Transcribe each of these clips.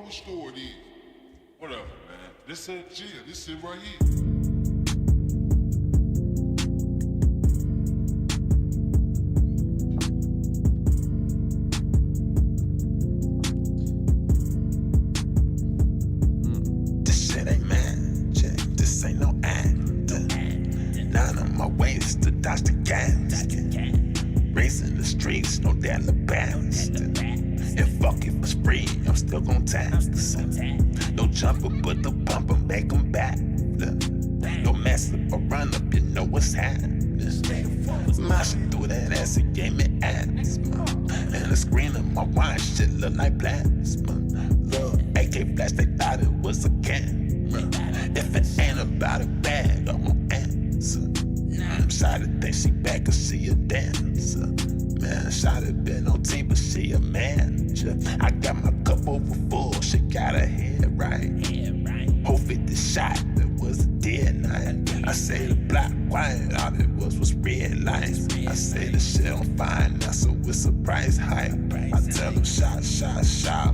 the store it is. Whatever, man. This ain't chill. This shit right here. This shit ain't magic. This ain't no acting. None of my ways to dodge the gas. Racing the streets, no Alabama. And fuck if it's free, I'm still gon' tax. No jumper, but the bumper make 'em back. No mess up or run up, you know what's happening. Smashing through that ass, it gave me asthma. And the screen of my wine shit look like plasma. Look, AK flash, they thought it was a camera. If it ain't about a bag, I won't answer. Shawty think she bad cause she a dancer. Man, Shawty been on team but she a manager. I got my cup over full, she got her head right. Whole 50 shot, it was a dead night. I say the block quiet, all it was red lights. I say the shit on fire now, so it's a price hike. I tell them shot.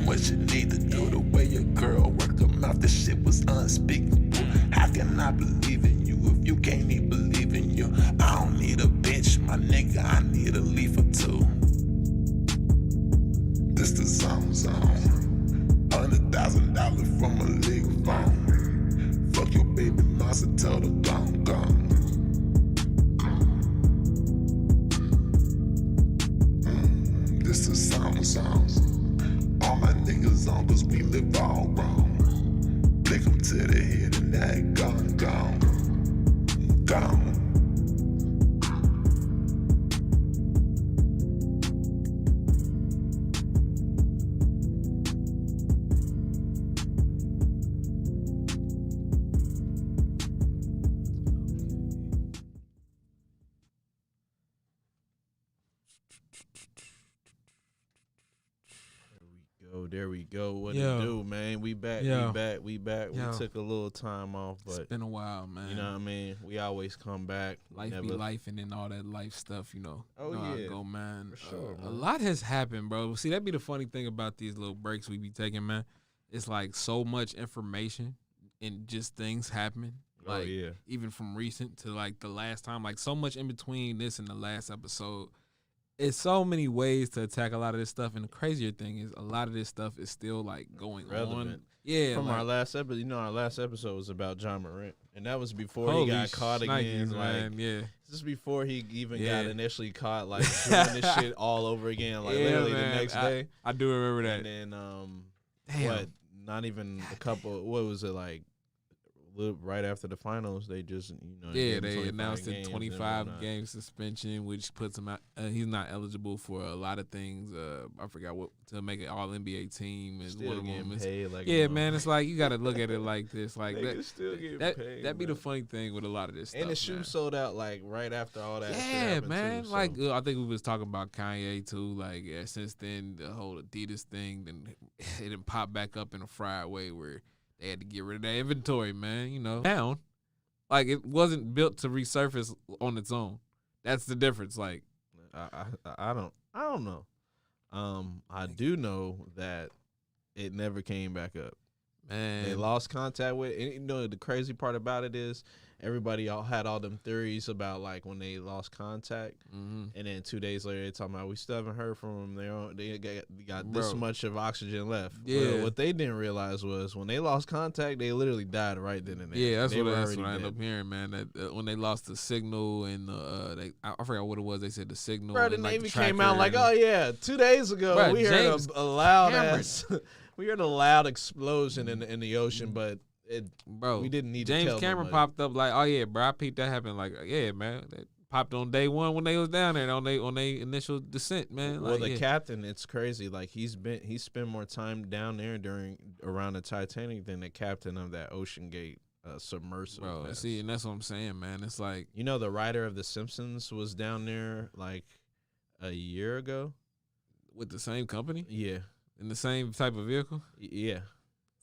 What you need to do, the way your girl work her mouth, this shit was unspeakable. How can I believe in you if you can't even believe in you? I don't need a bitch, my nigga, I need a leaf or two. This the zone. $100,000 from a legal phone. Fuck your baby mama, tell her gone. This the zone. All my niggas on cause we live all wrong. Blick 'em to the head and that gone. There we go. What Yo. it do, man? We back. Yo. We back. Yo. We took a little time off, It's but been a while, man. you know what I mean? We always come back. Life be life and then all that life stuff, you know. Oh, You know how yeah. it go, man. For sure, A man. lot has happened, bro. See, that be the funny thing about these little breaks we be taking, man. It's like so much information and just things happening. Oh, Like yeah. even from recent to like the last time, like so much in between this and the last episode. It's so many ways to attack a lot of this stuff, and the crazier thing is a lot of this stuff is still like going on. Relevant. Yeah, From like, our last episode, our last episode was about John Morant, and that was before holy he got caught again. shnikes, man. Yeah. This is before he even Yeah. got initially caught, like doing this shit all over again, like Yeah, literally man. the next day. I do remember that. And then, Damn. what? Not even a couple. What was it like? Right after the finals, they just Yeah, gave him they 25 announced a games and 25 whatnot. game suspension, which puts him out. He's not eligible for a lot of things. I forgot what to make an All NBA team is Still one of getting them. paid like Yeah, a man, it's like you got to look at it like this, like Niggas still getting that. paid, That be the man. funny thing with a lot of this And stuff. the shoe man. sold out like right after all that. shit Yeah, happened man. Too, Like so. I think we was talking about Kanye too. Like since then, the whole Adidas thing, then it didn't pop back up in a fried way where they had to get rid of that inventory, man. You know, down. Like it wasn't built to resurface on its own. That's the difference. Like I don't know. I do know that it never came back up. man, They lost contact with it. And you know the crazy part about it is everybody all had all them theories about like when they lost contact, Mhm. and then 2 days later they talking about we still haven't heard from them. They got this Bro. much of oxygen left. Yeah. Well, what they didn't realize was when they lost contact, they literally died right then and there. Yeah, that's They what were I already ended dead. up hearing, man. That when they lost the signal and I forgot what it was. They said the signal. Bro, the and, like, Navy came out tracker like, and- oh yeah, 2 days ago Bro, we heard James a loud Cameron. ass, we heard a loud explosion in the ocean, but bro. we didn't need to James tell Cameron nobody. popped up like, oh yeah, bro, I peeped that happen. Like, yeah, man, that popped on day one when they was down there on they initial descent, man. Well, Like, the yeah. captain, it's crazy. Like he spent more time down there around the Titanic than the captain of that Ocean Gate submersible. Bro, has. see, and that's what I'm saying, man. It's like, You know, the writer of The Simpsons was down there like a year ago. with the same company Yeah, in the same type of vehicle. yeah.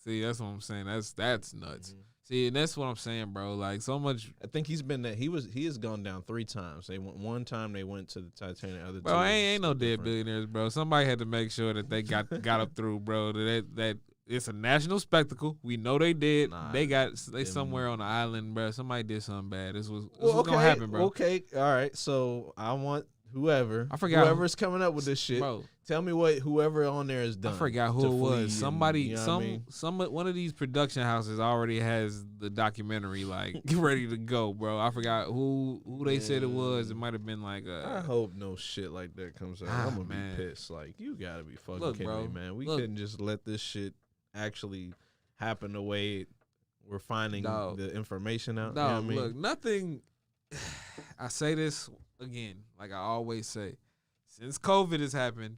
See, that's what I'm saying. That's nuts. Mhm. See, and that's what I'm saying, bro. Like so much. I think he's been that he has gone down 3 times. They went one time. They went to the Titanic. Other Bro, two ain't no dead different. billionaires, bro. Somebody had to make sure that they got up through, bro. That it's a national spectacle. We know they did. Nah, they somewhere on the island, bro. Somebody did something bad. This was okay, gonna happen, bro. Okay, all right. So I want I forgot whoever's coming up with this shit. Bro. Tell me what whoever on there has done. I forgot who to it was. flee Somebody, and, you know what I mean? one of these production houses already has the documentary like ready to go, bro. I forgot who they said it was. It might have been like I hope no shit like that comes out. I'm gonna be pissed. Like you gotta be fucking kidding me, man. We couldn't just let this shit actually happen the way we're finding the information out. No, you know what I mean? look, nothing. I say this again, like I always say, since COVID has happened.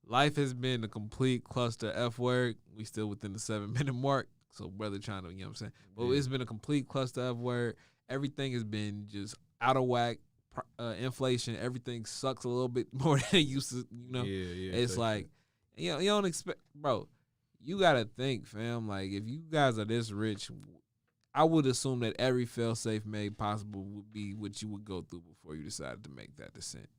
Life has been a complete cluster F word. We still within the 7-minute mark. So brother trying to, you know what I'm saying? But it's been a complete cluster F word. Everything has been just out of whack. Inflation, everything sucks a little bit more than it used to, you know? Yeah. It's like, you know, you don't expect, bro, you got to think, fam. Like, if you guys are this rich, I would assume that every fail-safe made possible would be what you would go through before you decided to make that descent.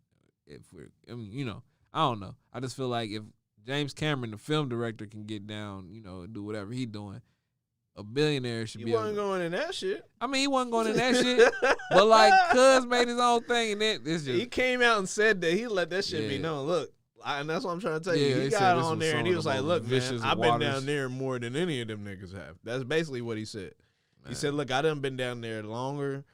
I mean, you know. I don't know. I just feel like if James Cameron, the film director, can get down, you know, and do whatever he doing, a billionaire should be. He wasn't going in that shit. I mean, he wasn't going in that shit. But like, Cuz made his own thing, and it's just. He came out and said that he let that shit be known. Look, and that's what I'm trying to tell you. He got on there and he was like, "Look, man, I've been down there more than any of them niggas have." That's basically what he said. Man. He said, "Look, I done been down there longer,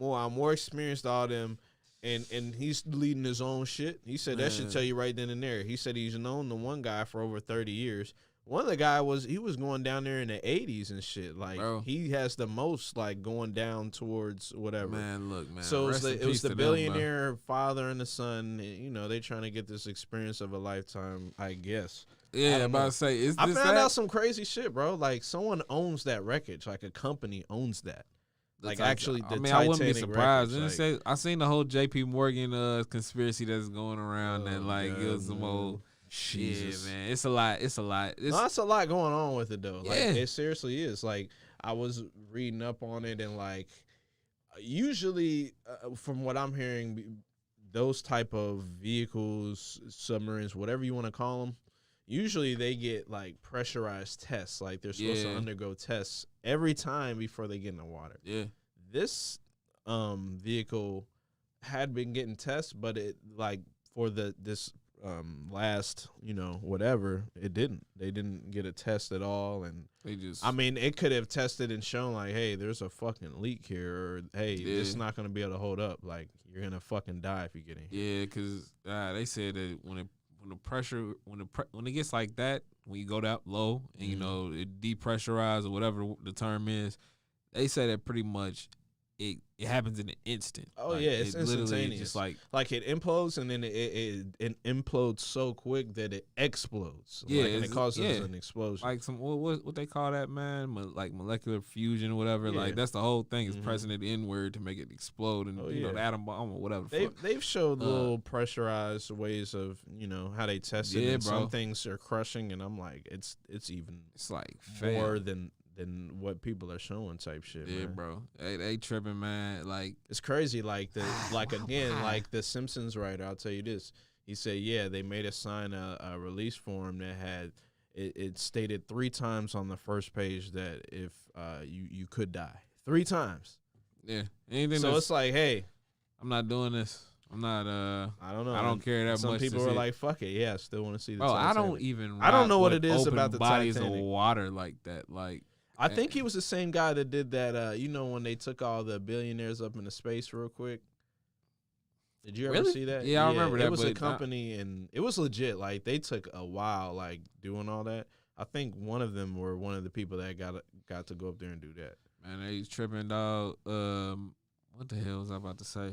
I'm more experienced than all them." And he's leading his own shit. He said that should tell you right then and there. He said he's known the one guy for over 30 years. One of the guy was going down there in the 80s and shit. Like, bro, he has the most, like, going down towards whatever. Man, look, man. So it was the billionaire father and the son. You know, they trying to get this experience of a lifetime, I guess. Yeah, I'm about to say, I found out some crazy shit, bro. Like, someone owns that wreckage. Like, a company owns that. Like actually, the Titanic I wouldn't be surprised. Records, I seen the whole J.P. Morgan conspiracy that's going around, and like it was some old Jesus. Yeah, man. It's a lot. It's a lot. It's a lot going on with it though. Yeah. Like it seriously is. Like I was reading up on it, and like usually, from what I'm hearing, those type of vehicles, submarines, whatever you want to call them. Usually they get like pressurized tests, like they're supposed to undergo tests every time before they get in the water. Yeah. This vehicle had been getting tests, but it like for this last, you know, whatever, it didn't. They didn't get a test at all, and they just. I mean, it could have tested and shown like, hey, there's a fucking leak here, or hey, it's not gonna be able to hold up. Like you're gonna fucking die if you get in here. Yeah, because they said that when the pressure when it gets like that, when you go that low and you know it depressurized or whatever the term is, they say that pretty much it happens in an instant. Oh like, yeah, it's instantaneous. literally Just like it implodes and then it implodes so quick that it explodes. Yeah, like, and it causes an explosion. Like some what they call that, man? Like molecular fusion or whatever. Yeah. Like that's the whole thing is pressing it inward to make it explode and you know the atom bomb or whatever. They've showed little pressurized ways of you know how they test it. And some things are crushing, and I'm like it's like more than what people are showing type shit. Yeah, man. Bro. They tripping, man. Like it's crazy. Like again, like the Simpsons writer. I'll tell you this. He said, they made us sign a release form that had it stated 3 times on the first page that if you could die 3 times. Yeah. Anything. So it's like, hey, I'm not doing this. I'm not. I don't know. I don't care that Some much. Some people are like, "Fuck it, yeah, I still want to see the." Bro, Titanic. I don't know what it is about the bodies Titanic. of water like that. Like, I think he was the same guy that did that. You know, when they took all the billionaires up into space real quick. Did you ever see that? Yeah, I remember that. It was a company, and it was legit. Like they took a while, like doing all that. I think one of them were one of the people that got to go up there and do that. Man, they tripping, dog. What the hell was I about to say?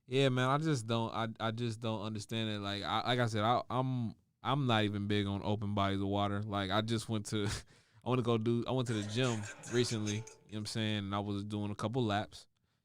Yeah, man, I just don't understand it. Like I said, I'm not even big on open bodies of water. Like I just went to the gym recently, you know what I'm saying, and I was doing a couple laps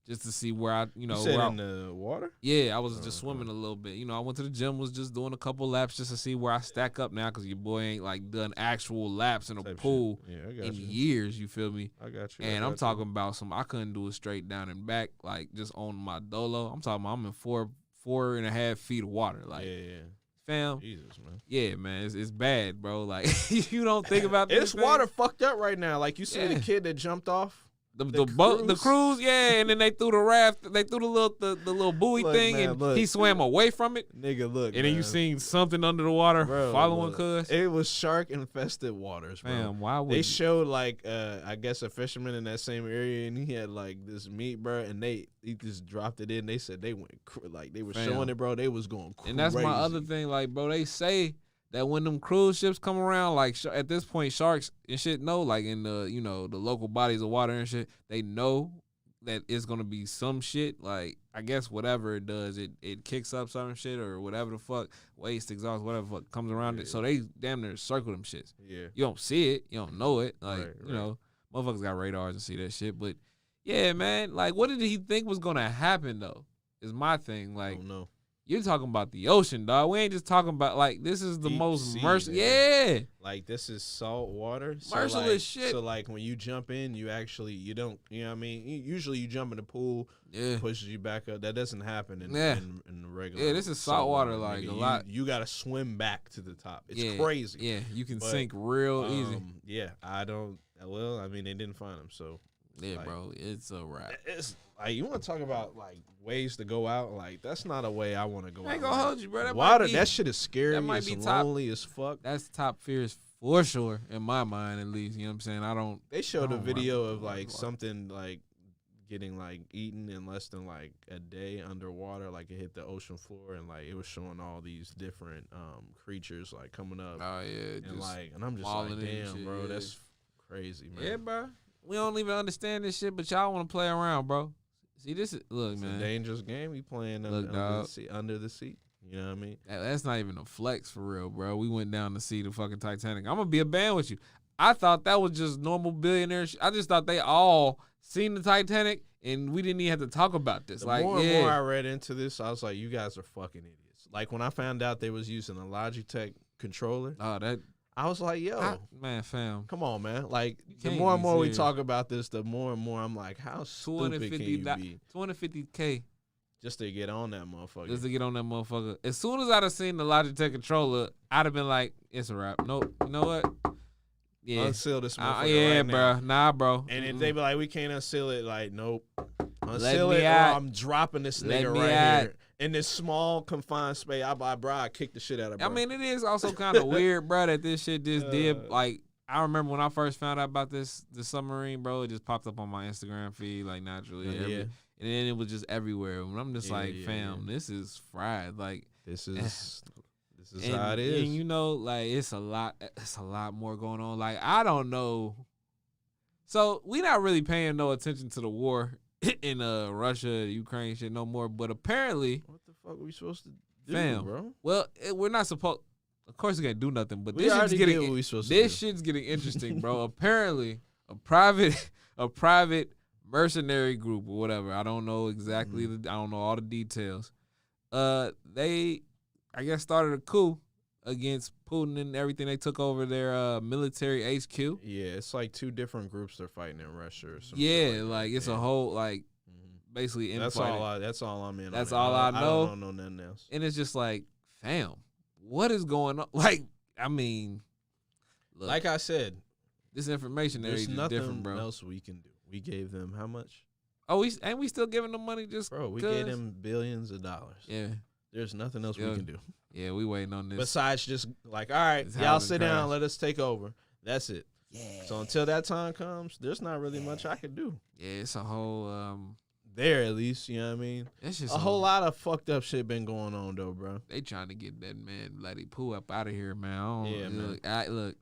just to see where I, you said in the water? Yeah, I was just swimming a little bit. You know, I went to the gym, was just doing a couple laps just to see where I stack up now, because your boy ain't like done actual laps in a pool in years. You feel me? I got you. And I'm talking about I couldn't do it straight down and back, like just on my dolo. I'm talking about I'm in 4.5 feet of water, like. Yeah. Fam, Jesus, man. Yeah, man, it's bad, bro. Like you don't think about this. It's water fucked up right now. Like you see the kid that jumped off the boat, the cruise, and then they threw the raft, they threw the little buoy thing, man, and he swam away from it, nigga. Look, and then you seen something under the water following cuz. It was shark infested waters, bro. Man, why would they showed like I guess a fisherman in that same area, and he had like this meat, bro, and he just dropped it in. They said they went like they were showing it, bro. They was going crazy. And that's my other thing, like, bro. They say that when them cruise ships come around, like at this point, sharks and shit know, like in the the local bodies of water and shit, they know that it's gonna be some shit. Like I guess whatever it does, it kicks up some shit or whatever the fuck, waste, exhaust, whatever the fuck comes around it. So they damn near circle them shits. Yeah, you don't see it, you don't know it. Like you know, motherfuckers got radars and see that shit. But yeah, man, like what did he think was gonna happen though? Is my thing. Like, I don't know. You're talking about the ocean, dog. We ain't just talking about, like, this is the most merciless. Yeah. Like, this is salt water. Merciless shit. So, like, when you jump in, you don't, you know what I mean? Usually you jump in the pool, pushes you back up. That doesn't happen in the regular. Yeah, this is salt water, like, a lot. You got to swim back to the top. It's crazy. Yeah, you can sink real easy. Yeah, I mean, they didn't find them, so. Yeah, like, bro, it's a wrap. It's like, you want to talk about like ways to go out? Like, that's not a way I want to go out. I ain't gonna hold you, bro. That shit is scary. That might be lonely as fuck. That's top fears for sure, in my mind at least. You know what I'm saying? They showed a video of like something like getting like eaten in less than like a day underwater. Like it hit the ocean floor, and like it was showing all these different creatures like coming up. Oh yeah, and I'm just like, damn, bro, that's crazy, man. Yeah, bro. We don't even understand this shit, but y'all want to play around, bro. See, this is it's man. A dangerous game. We playing under the seat. You know what I mean? That's not even a flex for real, bro. We went down to see the fucking Titanic. I'm gonna be a band with you. I thought that was just normal billionaire shit. I just thought they all seen the Titanic, and we didn't even have to talk about this. The more and more I read into this, I was like, you guys are fucking idiots. Like when I found out they was using a Logitech controller. I was like, yo. Man, fam. Come on, man. Like, the more and more we talk about this, the more and more I'm like, how stupid can you be? $250K. Just to get on that motherfucker. As soon as I'd have seen the Logitech controller, I'd have been like, it's a wrap. Nope. You know what? Yeah. Unseal this motherfucker right bro. now. Nah, bro. And if they be like, we can't unseal it, like, nope. Unseal it, or I'm dropping this nigga right here. In this small, confined space, I kicked the shit out of bro. I mean, it is also kind of weird, bro, that this shit just did. Like, I remember when I first found out about the submarine, bro, it just popped up on my Instagram feed, like, naturally. And then it was just everywhere. And I'm just fam, this is fried. Like, this is how it is. And, you know, like, it's a lot more going on. Like, I don't know. So, we not really paying no attention to the war in Russia, Ukraine shit no more, but apparently, what the fuck are we supposed to do, bro? Well, we're not supposed. Of course, we can't do nothing, but this shit's getting interesting, bro. Apparently, a private mercenary group or whatever. I don't know exactly. I don't know all the details. They, I guess, started a coup against Putin and everything. They took over their military HQ. Yeah, it's like two different groups they're fighting in Russia or something. Yeah, like it's a whole basically infighting. That's all I'm in. That's all I know. I don't know nothing else. And it's just like, fam, what is going on? Like, I mean, look, like I said, this information there is different, bro. There's nothing else we can do. We gave them how much? Oh, we still giving them money just bro. We gave them billions of dollars. Yeah. There's nothing else we can do. Yeah, we waiting on this. Besides just like, all right, y'all sit down, let us take over. That's it. Yeah. So until that time comes, there's not really much I can do. Yeah, it's a whole there at least, you know what I mean? It's just a whole lot of fucked up shit been going on though, bro. They trying to get that man Letty Pooh up out of here, man. Man. Look,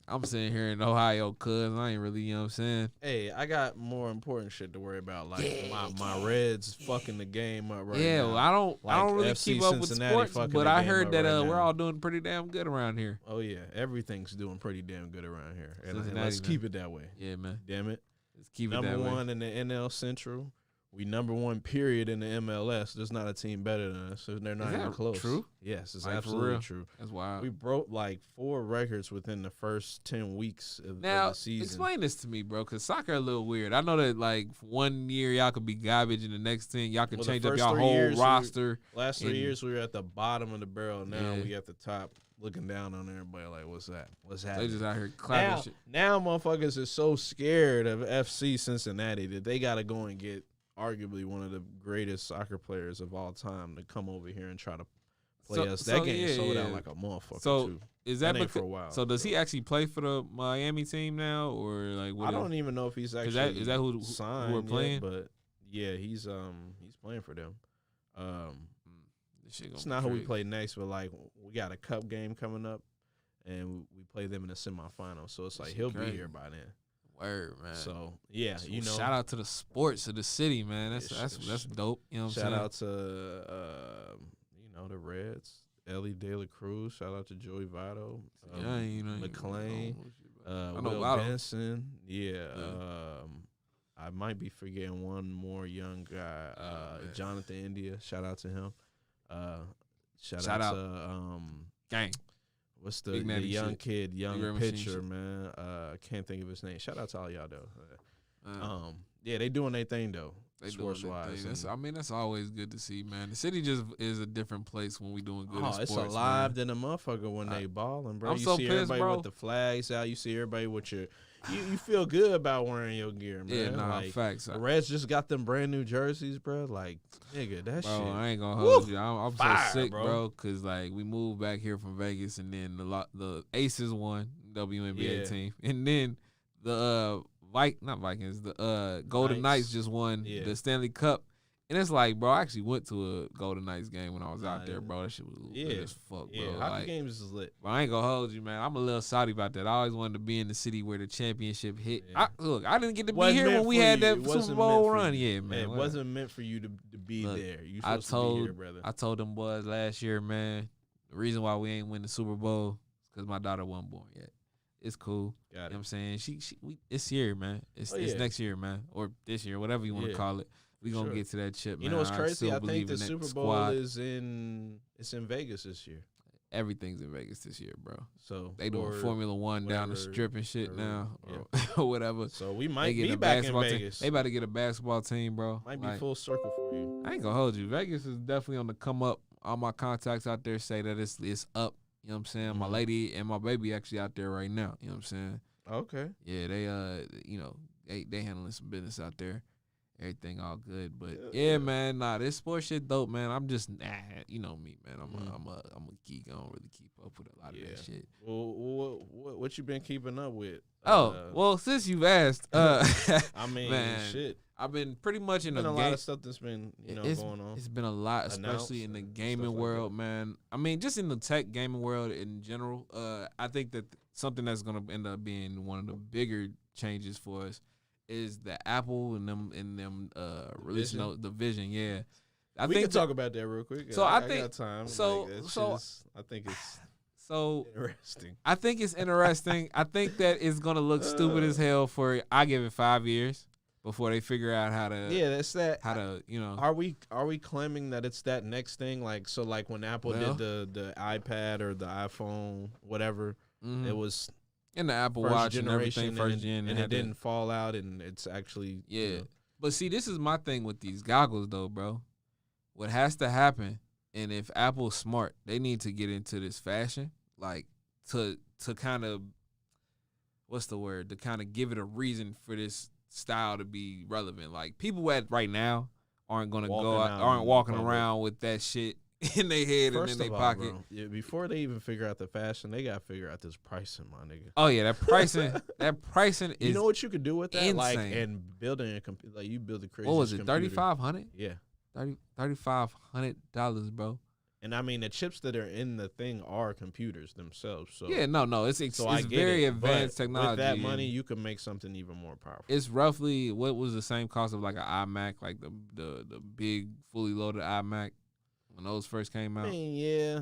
I'm sitting here in Ohio, cuz I ain't really, you know what I'm saying? Hey, I got more important shit to worry about, like my Reds fucking the game up right now. Yeah, well, I don't really FC keep up with sports, but I heard that we're all doing pretty damn good around here. Oh yeah, everything's doing pretty damn good around here, and let's keep it that way. Yeah, man. Damn it. Just keep it number that way. one in the NL Central. We number one period in the MLS. There's not a team better than us. So they're not even close. True? Yes, it's Like, for absolutely real? true. That's wild. We broke like 4 records within the first 10 weeks of Now, the season. explain this to me, bro, because soccer a little weird. I know that, like, one year y'all could be garbage, and the next 10 y'all can change up y'all whole roster. Last 3 years, we were at the bottom of the barrel. Now we at the top, looking down on everybody like, what's that? What's happening? They just out here clapping shit. Now motherfuckers are so scared of FC Cincinnati that they got to go and get arguably one of the greatest soccer players of all time to come over here and try to play us. That game sold out like a motherfucker, too. Is that for a while? So does he actually play for the Miami team now, or like what? I don't even know if he's actually is that who signed who are playing? Yet, but yeah, he's playing for them. This shit It's gonna not be who we crazy. play next, but like we got a cup game coming up, and we play them in the semifinals. So it's like he'll be here by then. Word, man. So yeah, So you know, shout out to the sports of the city, man. That's dope. You know what I'm saying? shout out to the Reds, Ellie De La Cruz. Shout out to Joey Votto, McLean, Will Benson. Yeah. I might be forgetting one more young guy, Jonathan India. Shout out to him. Shout out to gang. What's the young kid, young pitcher, man? I can't think of his name. Shout out to all y'all though. Yeah, they doing their thing though. Sports wise, that's always good to see, man. The city just is a different place when we doing good. In sports, it's alive than a motherfucker when they balling, bro. I'm you so see pissed, everybody bro. with the flags out. You see everybody with your. You feel good about wearing your gear, man. Yeah, like, facts. The Reds just got them brand new jerseys, bro. Like, nigga, that bro, shit. I ain't gonna hold you. I'm Fire, so sick, bro. bro, because like we moved back here from Vegas, and then the Aces won WNBA team, and then the Vikings, the Golden Knights just won the Stanley Cup. And it's like, bro, I actually went to a Golden Knights game when I was out there, bro. That shit was lit as fuck, bro. Yeah, hockey games is lit. But I ain't gonna hold you, man. I'm a little salty about that. I always wanted to be in the city where the championship hit. Yeah. I didn't get to be here when we had that Super Bowl run. Yeah, man. It wasn't meant for you to be there. You supposed to be here, brother. I told them boys last year, man, the reason why we ain't win the Super Bowl is because my daughter wasn't born yet. It's cool. You know what I'm saying? It's here, man. It's next year, man. Or this year, whatever you want to call it. We gonna get to that chip, man. You know what's crazy? I think the Super Bowl is in Vegas this year. Everything's in Vegas this year, bro. So they doing Formula One down the strip and shit now, or whatever. So we might be back in Vegas. They about to get a basketball team, bro. Might be full circle for you. I ain't gonna hold you. Vegas is definitely on the come up. All my contacts out there say that it's up. You know what I'm saying? Mm-hmm. My lady and my baby actually out there right now. You know what I'm saying? Okay. Yeah, they handling some business out there. Everything all good, but man, this sports shit dope, man. I'm just you know me, man. I'm a geek. I don't really keep up with a lot of that shit. Well, what you been keeping up with? Well, since you've asked, I mean, man, shit. I've been pretty much in a lot of stuff that's been going on. It's been a lot, especially in the gaming world, man. I mean, just in the tech gaming world in general. I think that something that's gonna end up being one of the bigger changes for us is the Apple and them releasing the Vision. Yeah, we can talk about that real quick. So I think got time. I think it's interesting. I think it's interesting. I think that it's gonna look stupid as hell for. I give it 5 years before they figure out how to. Yeah, that's that. How to Are we claiming that it's that next thing? Like when Apple did the iPad or the iPhone, whatever, it was. In the Apple Watch and everything, first gen, and it didn't fall out, and it's actually But see, this is my thing with these goggles, though, bro. What has to happen, and if Apple's smart, they need to get into this fashion, like to kind of to kind of give it a reason for this style to be relevant. Like people right now aren't gonna aren't walking around with that shit in their head and in their pocket. Bro, before they even figure out the fashion, they gotta figure out this pricing, my nigga. Oh yeah, that pricing is. You know what you could do with that? Insane. Like and building a computer, like you build a crazy. What was it? $3,500? Yeah, $3,500, bro. And I mean the chips that are in the thing are computers themselves. So yeah, no, it's very advanced technology. With that money, you can make something even more powerful. It's roughly what was the same cost of like an iMac, like the big fully loaded iMac when those first came out. I mean, yeah,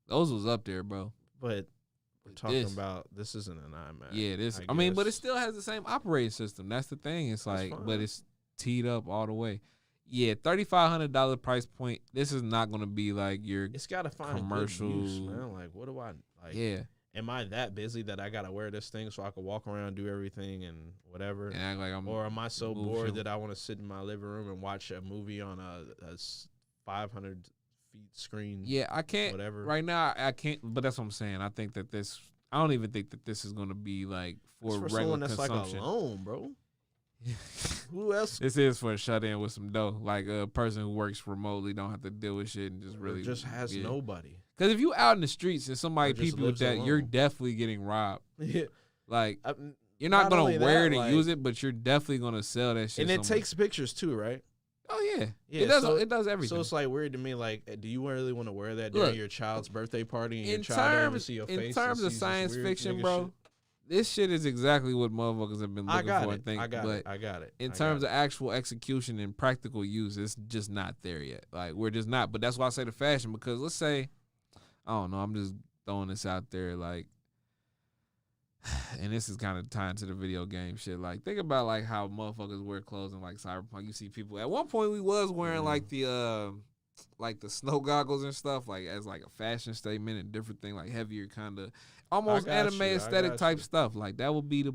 those was up there, bro. But We're talking about this isn't an iMac. Yeah, it is. I mean, but it still has the same operating system. That's the thing. It's like, but it's teed up all the way. Yeah, $3,500 price point. This is not going to be like your. It's got to find commercial use, man. Like, what do I like? Yeah. Am I that busy that I got to wear this thing so I can walk around, do everything, and whatever? And act like or am I so bored that I want to sit in my living room and watch a movie on a 500 feet screen? Yeah, I can't. Whatever. Right now, I can't. But that's what I'm saying. I think that this. I don't even think that this is going to be like for regular that's consumption. Like alone, bro. Who else? This is for a shut in with some dough, like a person who works remotely, don't have to deal with shit and just has nobody. Because if you out in the streets and somebody people with that, you're definitely getting robbed. Yeah, like you're not gonna wear it and use it, but you're definitely gonna sell that shit. And it takes pictures too, right? Oh yeah, it does. It does everything. So it's like weird to me. Like, do you really want to wear that during your child's birthday party and your child doesn't see your face? In terms of science fiction, bro. Shit? This shit is exactly what motherfuckers have been looking for. I got it. In terms of actual execution and practical use, it's just not there yet. Like, we're just not. But that's why I say the fashion, because let's say, I don't know, I'm just throwing this out there, like, and this is kind of tied to the video game shit. Like, think about like how motherfuckers wear clothes in like Cyberpunk. You see people at one point we was wearing like the snow goggles and stuff, like as like a fashion statement and different thing, like heavier kind of almost anime aesthetic type stuff. Like that would be the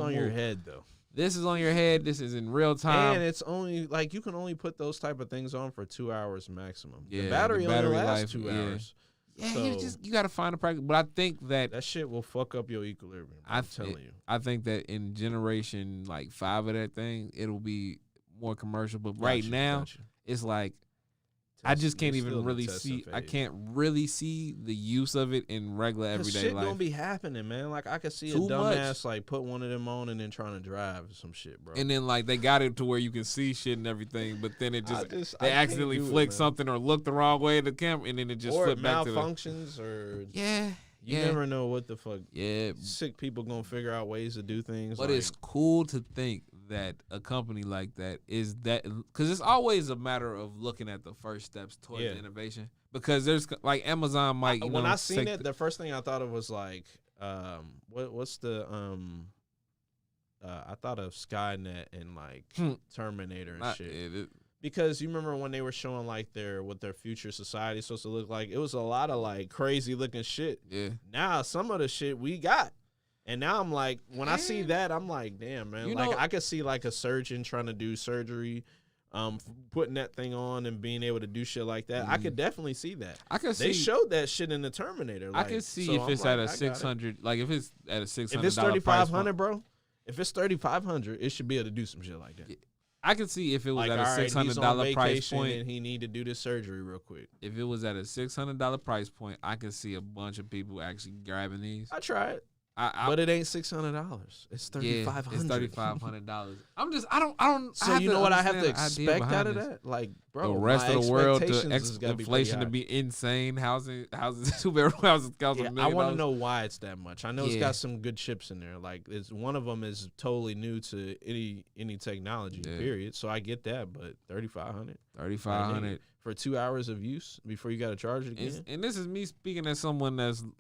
on your head though. This is on your head. This is in real time. And it's only like you can only put those type of things on for 2 hours maximum. Yeah, the battery only lasts 2 hours. Yeah, so you got to find a practice. But I think that shit will fuck up your equilibrium. I'm telling you. I think that in generation like 5 of that thing, it'll be more commercial. But right now, it's like I just can't even really see. I can't really see the use of it in regular everyday shit life. Don't be happening, man. Like I could see a dumbass like put one of them on and then trying to drive or some shit, bro. And then like they got it to where you can see shit and everything, but then it they accidentally flick something or look the wrong way at the camera, and then it just flip back to malfunctions or You never know what the fuck. Yeah, sick people gonna figure out ways to do things. But it's cool to think that a company like that is that, because it's always a matter of looking at the first steps towards innovation. Because there's like Amazon might. When I seen it, the first thing I thought of was like, what's the I thought of Skynet and like Terminator and shit. Because you remember when they were showing like what their future society is supposed to look like, it was a lot of like crazy looking shit. Yeah. Now some of the shit we got. And now I'm like, when I see that, I'm like, damn, man. Like I could see like a surgeon trying to do surgery, putting that thing on and being able to do shit like that. I could definitely see that. They showed that shit in the Terminator. Like, I can see if it's at a 600, like if it's at a $600. If it's $3,500, bro. If it's $3,500, it should be able to do some shit like that. I could see if it was at a $600 price point and he need to do this surgery real quick. If it was at a $600 price point, I could see a bunch of people actually grabbing these. I tried. But it ain't $600. It's $3,500. It's $3,500. I don't. So you know what I have to expect out of that? Like, bro, the rest of the world to inflation to be insane. Houses, 2-bedroom houses cost $1 million. I want to know why it's that much. I know it's got some good chips in there. Like, one of them is totally new to any technology. Period. So I get that, but $3,500 for 2 hours of use before you got to charge it again. And this is me speaking as someone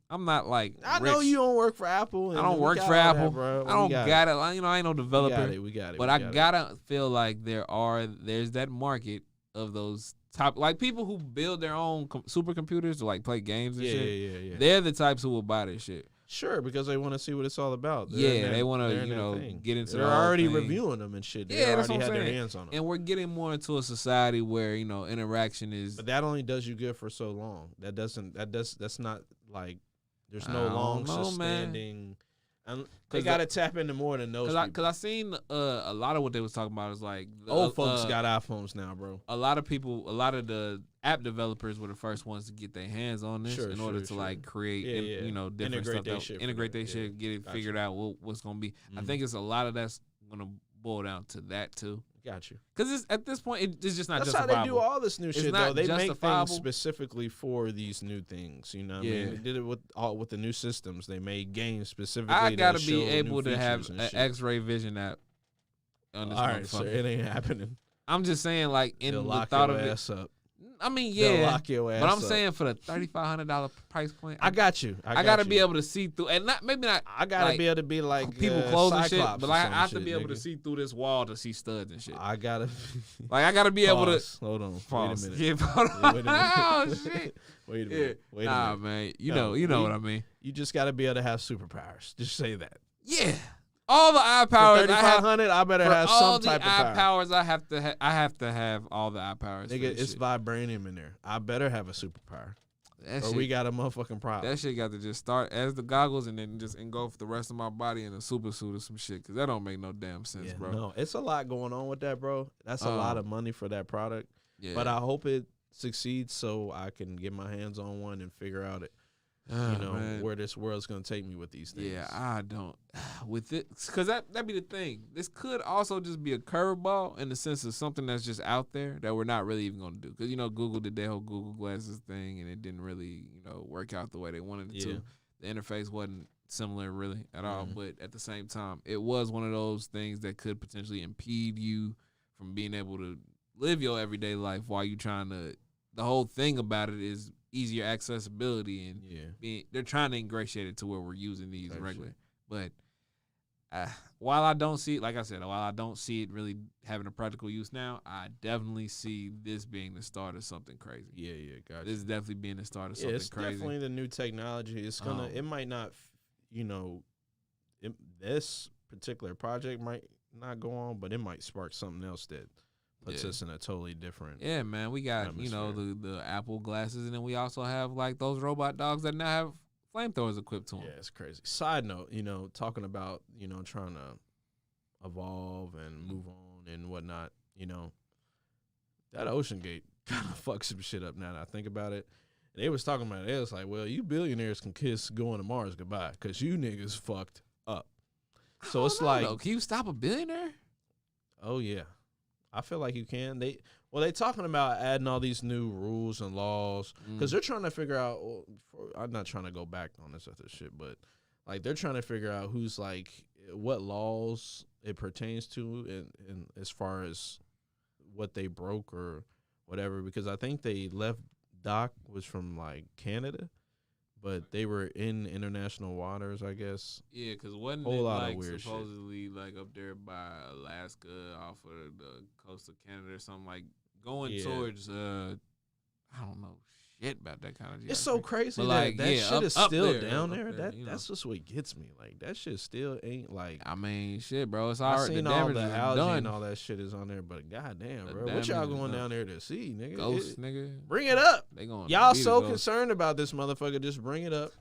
I'm not like I know you don't work for Apple. I don't work for Apple. Bro. I don't got it. I ain't no developer. We got it. But I gotta feel like there's that market of those top, like people who build their own supercomputers to like play games and shit. Yeah. They're the types who will buy this shit. Sure, because they want to see what it's all about. They want to, get into. They're already reviewing them and shit. They already had their hands on them. And we're getting more into a society where interaction is. But that only does you good for so long. That's not like there's no long sustaining. And they got to tap into more than those. Because I seen a lot of what they was talking about is like old folks got iPhones now, bro. A lot of the app developers were the first ones to get their hands on this in order to like create different stuff. Integrate their shit, get it figured out what's gonna be. I think it's a lot of that's gonna boil down to that too. Got you. Because at this point, it's just not That's justifiable. how they do all this new shit, though. They make things justifiable. Specifically for these new things. You know what I mean? They did it with the new systems. They made games specifically. I got to be able to have an X-ray vision app on this all right, so it ain't happening. I'm just saying, like, in They'll the lock thought your of ass it. up. I mean, They'll yeah, lock your ass but I'm up. saying for the $3,500 price point, I got you. I gotta be able to see through, and maybe not. I gotta be able to be like people clothes and shit, Cyclops but or I some have to shit, be able to nigga. see through this wall to see studs and shit. I gotta. I gotta be able to. Hold on. Pause. Wait a minute. Yeah, hold on. Wait a minute. Oh shit. Wait a Yeah. minute. Wait a Nah, minute. man. You No, know what I mean. You just gotta be able to have superpowers. Just say that. Yeah. All the eye powers. For 3,500, I better for have all some the type of eye power. powers, I have to have all the eye powers. Nigga, it's vibranium in there. I better have a superpower. That Or shit, we got a motherfucking problem. that shit got to just start as the goggles and then just engulf the rest of my body in a super suit or some shit. Cause that don't make no damn sense, bro. No, it's a lot going on with that, bro. That's a lot of money for that product. Yeah. But I hope it succeeds so I can get my hands on one and figure out Man. where this world's gonna take me with these things. Yeah, I don't. With it, because that'd be the thing. This could also just be a curveball in the sense of something that's just out there that we're not really even going to do. Because, Google did their whole Google Glasses thing, and it didn't really, work out the way they wanted it to. The interface wasn't similar really at all. But at the same time, it was one of those things that could potentially impede you from being able to live your everyday life while you trying to. The whole thing about it is easier accessibility, and they're trying to ingratiate it to where we're using these regular. But while I don't see it, like I said, while I don't see it really having a practical use now, I definitely see this being the start of something crazy. Yeah, gotcha. This is definitely being the start of something it's crazy. definitely the new technology. It's gonna. It might not. This particular project might not go on, but it might spark something else that puts us in a totally different. Yeah, man. We got atmosphere. the Apple glasses, and then we also have like those robot dogs that now have flamethrowers equipped to them. Yeah, it's crazy. Side note, talking about trying to evolve and move on and whatnot. That Ocean Gate kind of fucks some shit up now that I think about it. They was talking about it. It was like, well, you billionaires can kiss going to Mars goodbye because you niggas fucked up. So it's like, can you stop a billionaire? Oh yeah, I feel like you can. They talking about adding all these new rules and laws because they're trying to figure out. I'm not trying to go back on this other shit, but like they're trying to figure out who's like what laws it pertains to, and as far as what they broke or whatever. Because I think they left. Doc was from like Canada, but they were in international waters, I guess. Yeah, because wasn't Whole it lot of like weird supposedly shit. Like up there by Alaska off of the coast of Canada or something, like going towards I don't know shit about that kind of geography. It's so crazy but that shit is still down there. There, that's just what gets me. Like that shit still ain't like. I mean, shit, bro. It's I already seen the all damage the is algae done. and all that shit is on there, but goddamn, The bro, what damage y'all is going done. down there to see, nigga? Ghosts, nigga. Bring it up. They going. Y'all so concerned about this motherfucker, just bring it up.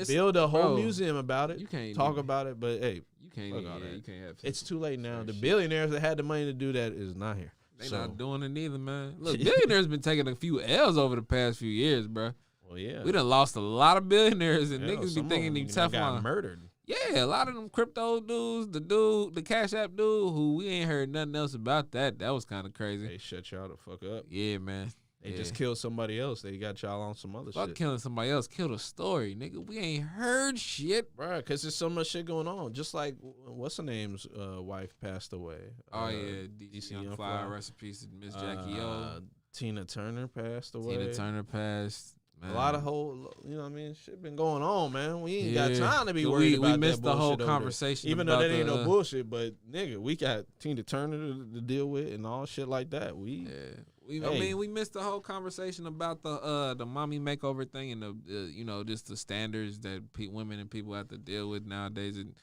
Build a whole museum about it. You can't talk about it, but hey, you can't. fuck all that. You can't have. It's too late now. The shit. billionaires that had the money to do that is not here. They not doing it neither, man. Look, billionaires been taking a few L's over the past few years, bro. Well, yeah, we done lost a lot of billionaires, and Yeah, niggas some be of thinking them, Teflon got murdered. Yeah, a lot of them crypto dudes, the Cash App dude, who we ain't heard nothing else about that. That was kind of crazy. They shut y'all the fuck up. Yeah, man. They just killed somebody else. They got y'all on some other shit. Fuck killing somebody else. Kill the story, nigga. We ain't heard shit. Bruh, because there's so much shit going on. Just like, what's her name's wife passed away. Oh, yeah. DC Young Fly. Recipes to Miss Jackie O. Tina Turner passed away. Tina Turner passed. Man. A lot of you know what I mean? Shit been going on, man. We ain't got time to be worried about we missed that the whole bullshit conversation. Even though that ain't no bullshit, but nigga, we got Tina Turner to deal with and all shit like that. I mean, we missed the whole conversation about the mommy makeover thing and the just the standards that women and people have to deal with nowadays. And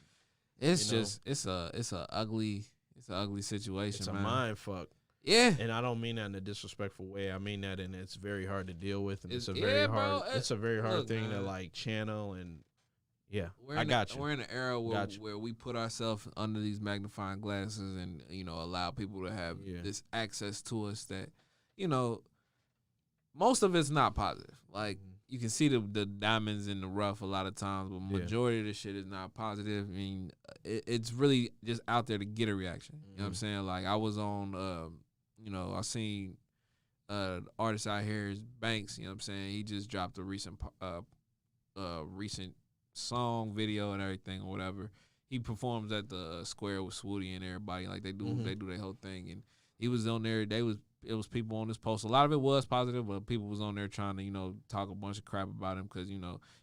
it's it's a ugly situation. It's a man. mind fuck. Yeah, and I don't mean that in a disrespectful way. I mean that, and it's very hard to deal with, and it's a very hard thing to like channel. And I got you. We're in an era where we put ourselves under these magnifying glasses and allow people to have this access to us that most of it's not positive. Like you can see the diamonds in the rough a lot of times, but majority of the shit is not positive. I mean, it's really just out there to get a reaction. You know what I'm saying? Like I was on. I seen artist out here is Banks, you know what I'm saying? He just dropped a recent song, video and everything or whatever. He performs at the Square with Swootie and everybody. Like they do their whole thing. And he was on there, they was it was people on this post. A lot of it was positive, but people was on there trying to, talk a bunch of crap about him because,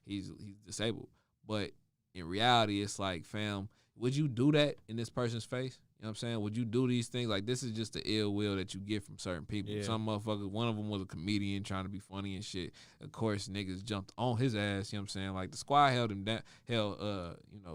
he's disabled. But in reality, it's like, fam, would you do that in this person's face? You know what I'm saying? Would you do these things? Like, this is just the ill will that you get from certain people. Yeah. Some motherfuckers, one of them was a comedian trying to be funny and shit. Of course, niggas jumped on his ass, you know what I'm saying? Like, the squad held him down,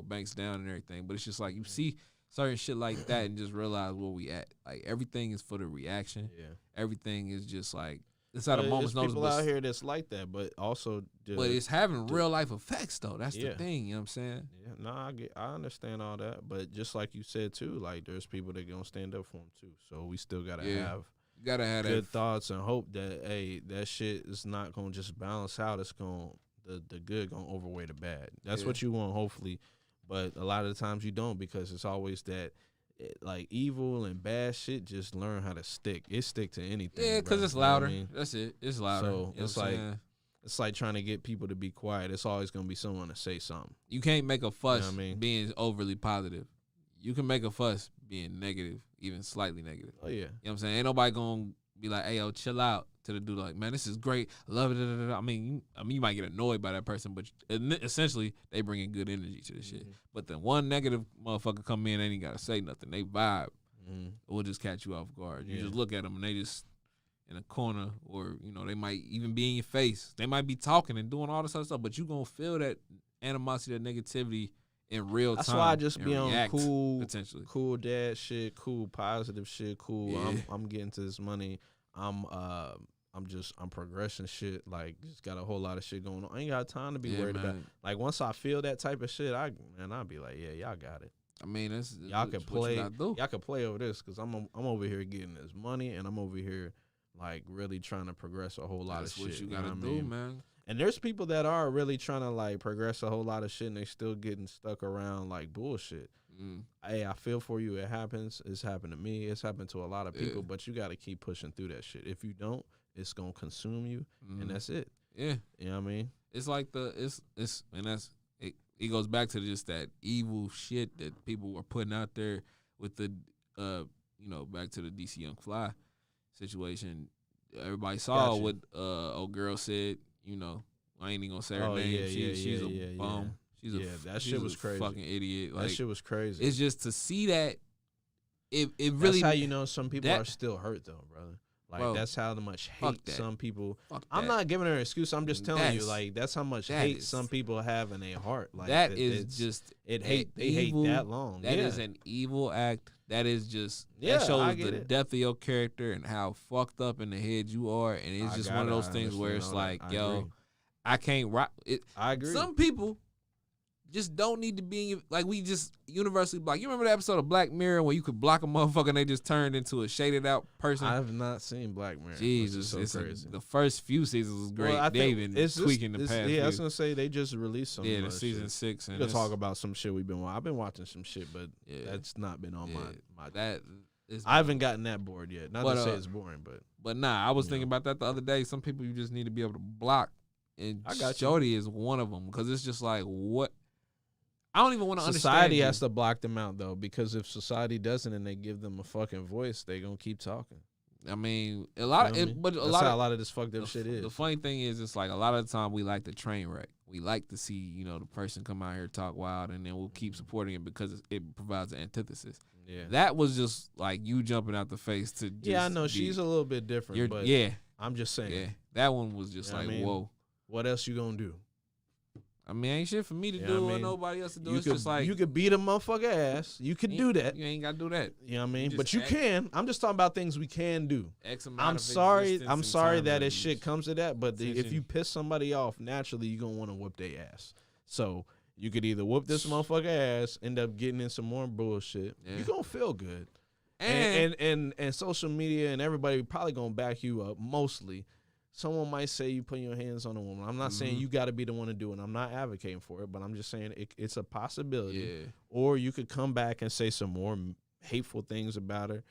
Banks down and everything. But it's just like, you see certain shit like that and just realize where we at. Like, everything is for the reaction. Yeah. Everything is just like, it's at a moment's notice. People out here that's like that, but also... But it's having real life effects, though. That's the thing, you know what I'm saying? Yeah, no, I understand all that. But just like you said, too, like, there's people that going to stand up for them, too. So we still got to have... You gotta have good thoughts and hope that, hey, that shit is not going to just balance out. It's going to... The good going to overweigh the bad. That's what you want, hopefully. But a lot of the times you don't, because it's always that... like evil and bad shit just learn how to stick. It stick to anything. Yeah, because it's louder. You know what I mean? That's it. It's louder. So it's like trying to get people to be quiet. It's always gonna be someone to say something. You can't make a fuss being overly positive. You can make a fuss being negative, even slightly negative. Oh yeah. You know what I'm saying? Ain't nobody gonna be like, hey yo, chill out. To the dude like, man, this is great. I love it. I mean, you might get annoyed by that person, but essentially they bring in good energy to the shit. But the one negative motherfucker come in, ain't even gotta say nothing. They vibe. It will just catch you off guard. You just look at them and they just in a corner, or they might even be in your face. They might be talking and doing all this other stuff, but you gonna feel that animosity, that negativity in real time. That's why I just be on cool dad shit, cool positive shit, cool. Yeah. I'm getting to this money. I'm progressing shit. Like, just got a whole lot of shit going on. I ain't got time to be worried about. Like, once I feel that type of shit, I'll be like, yeah, y'all got it. I mean, y'all can play. Y'all can play over this because I'm over here getting this money, and I'm over here like really trying to progress a whole lot of shit. That's what you gotta do, man. And there's people that are really trying to like progress a whole lot of shit, and they still getting stuck around like bullshit. Hey, I feel for you. It happens. It's happened to me. It's happened to a lot of people. But you got to keep pushing through that shit. If you don't, it's gonna consume you, and that's it. Yeah, you know what I mean. It's like it goes back to just that evil shit that people were putting out there with the back to the DC Young Fly situation. Everybody saw what old girl said. I ain't even gonna say her name. She's a bum. That shit was crazy. Fucking idiot. That shit was crazy. It's just to see that. It really. That's how you know some people are still hurt though, brother. Like, that's how much hate some people. I'm not giving her an excuse. I'm just telling you, like, that's how much hate some people have in their heart. Like, that is just they hate that long. That is an evil act. That is just that shows the depth of your character and how fucked up in the head you are. And it's just one of those things where it's like, yo, I can't rock it. I agree. Some people just don't need to be like, we just universally block. You remember the episode of Black Mirror where you could block a motherfucker and they just turned into a shaded out person? I have not seen Black Mirror. Jesus, it's crazy. The first few seasons was great. They've been tweaking the past. Yeah, I was gonna say they just released some. Yeah, the season 6. And we'll talk about some shit we've been watching. I've been watching some shit, but that's not been on my. I haven't gotten that bored yet. Not to say it's boring, but nah, I was thinking about that the other day. Some people you just need to be able to block, and Jody is one of them because it's just like what. I don't even want to understand. Society has to block them out, though, because if society doesn't and they give them a fucking voice, they going to keep talking. I mean, a lot of a lot of this fucked up shit is. The funny thing is, it's like a lot of the time we like the train wreck. We like to see, the person come out here talk wild, and then we'll keep supporting it because it provides an antithesis. Yeah. That was just like you jumping out the face to just I know. She's a little bit different, but I'm just saying. Yeah, that one was just whoa. What else you going to do? I mean, ain't shit for me to do or nobody else to do. It's just like you could beat a motherfucker ass. You could do that. You ain't got to do that. You know what I mean? But you can. I'm just talking about things we can do. I'm sorry that this shit comes to that. But if you piss somebody off, naturally you're gonna want to whoop their ass. So you could either whoop this motherfucker ass, end up getting in some more bullshit. Yeah. You're gonna feel good. And social media and everybody probably gonna back you up mostly. Someone might say you put your hands on a woman. I'm not saying you got to be the one to do it. I'm not advocating for it, but I'm just saying it's a possibility. Yeah. Or you could come back and say some more hateful things about her.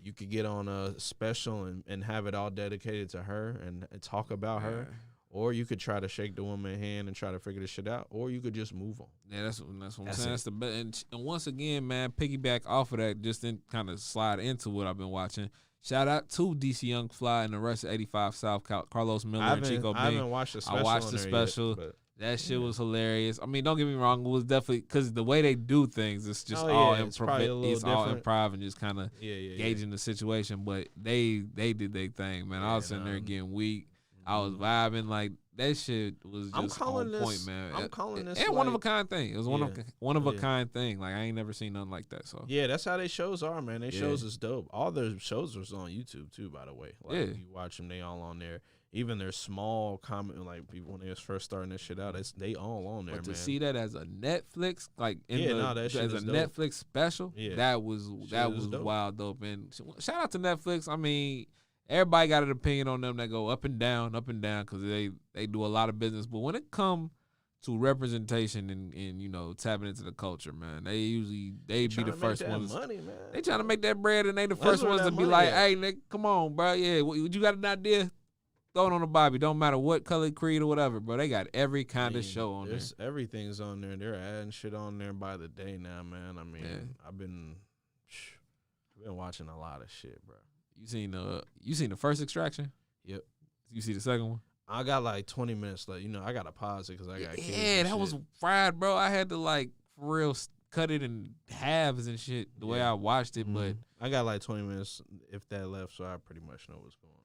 You could get on a special and have it all dedicated to her and talk about her. Or you could try to shake the woman's hand and try to figure this shit out. Or you could just move on. Yeah, that's what I'm saying. That's the best. And once again, man, piggyback off of that, just then kind of slide into what I've been watching. Shout out to DC Young Fly and the rest of 85 South, Carlos Miller and Chico Bing. I haven't watched the special. I watched the special. Yet, that shit was hilarious. I mean, don't get me wrong. It was definitely because the way they do things, it's just all improv. It's all improv and just kind of gauging the situation. But they did their thing, man. I was sitting there getting weak. I was vibing like that. Shit was just on point, man. I'm calling this and one of a kind thing. It was one of a kind thing. Like I ain't never seen nothing like that. So yeah, that's how they shows are, man. They shows is dope. All their shows was on YouTube too, by the way. Like you watch them, they all on there. Even their small comment, like people when they was first starting this shit out, they all on there. But to see that as a Netflix, like as a dope. Netflix special, that was wild dope. And shout out to Netflix. I mean, everybody got an opinion on them that go up and down, because they do a lot of business. But when it come to representation and tapping into the culture, man, they be the first ones. Money, man. They trying to make that bread, and they the first ones to be like, "Hey, nigga, come on, bro. Yeah, you got an idea? Throw it on the Bobby. Don't matter what color, creed, or whatever, bro. They got every kind of show on there. Everything's on there. They're adding shit on there by the day now, man. I mean, I've been watching a lot of shit, bro. You seen the first Extraction? Yep. You see the second one? I got like 20 minutes left. I got to pause it because I got kids. Yeah, that was fried, bro. I had to like for real cut it in halves and shit the way I watched it, but I got like 20 minutes if that left, so I pretty much know what's going on.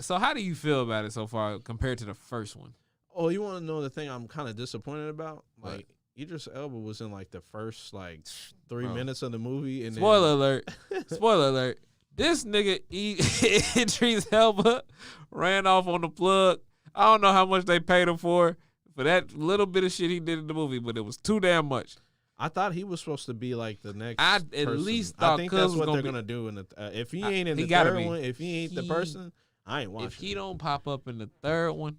So how do you feel about it so far compared to the first one? Oh, you want to know the thing I'm kind of disappointed about? Like Idris Elba was in like the first like 3 minutes of the movie, and spoiler alert. This nigga Idris Elba ran off on the plug. I don't know how much they paid him for that little bit of shit he did in the movie, but it was too damn much. I thought he was supposed to be like the next. I at least thought I think that's what they're gonna do in the. If he ain't in the third one, if he ain't the person, I ain't watching. If he don't pop up in the third one,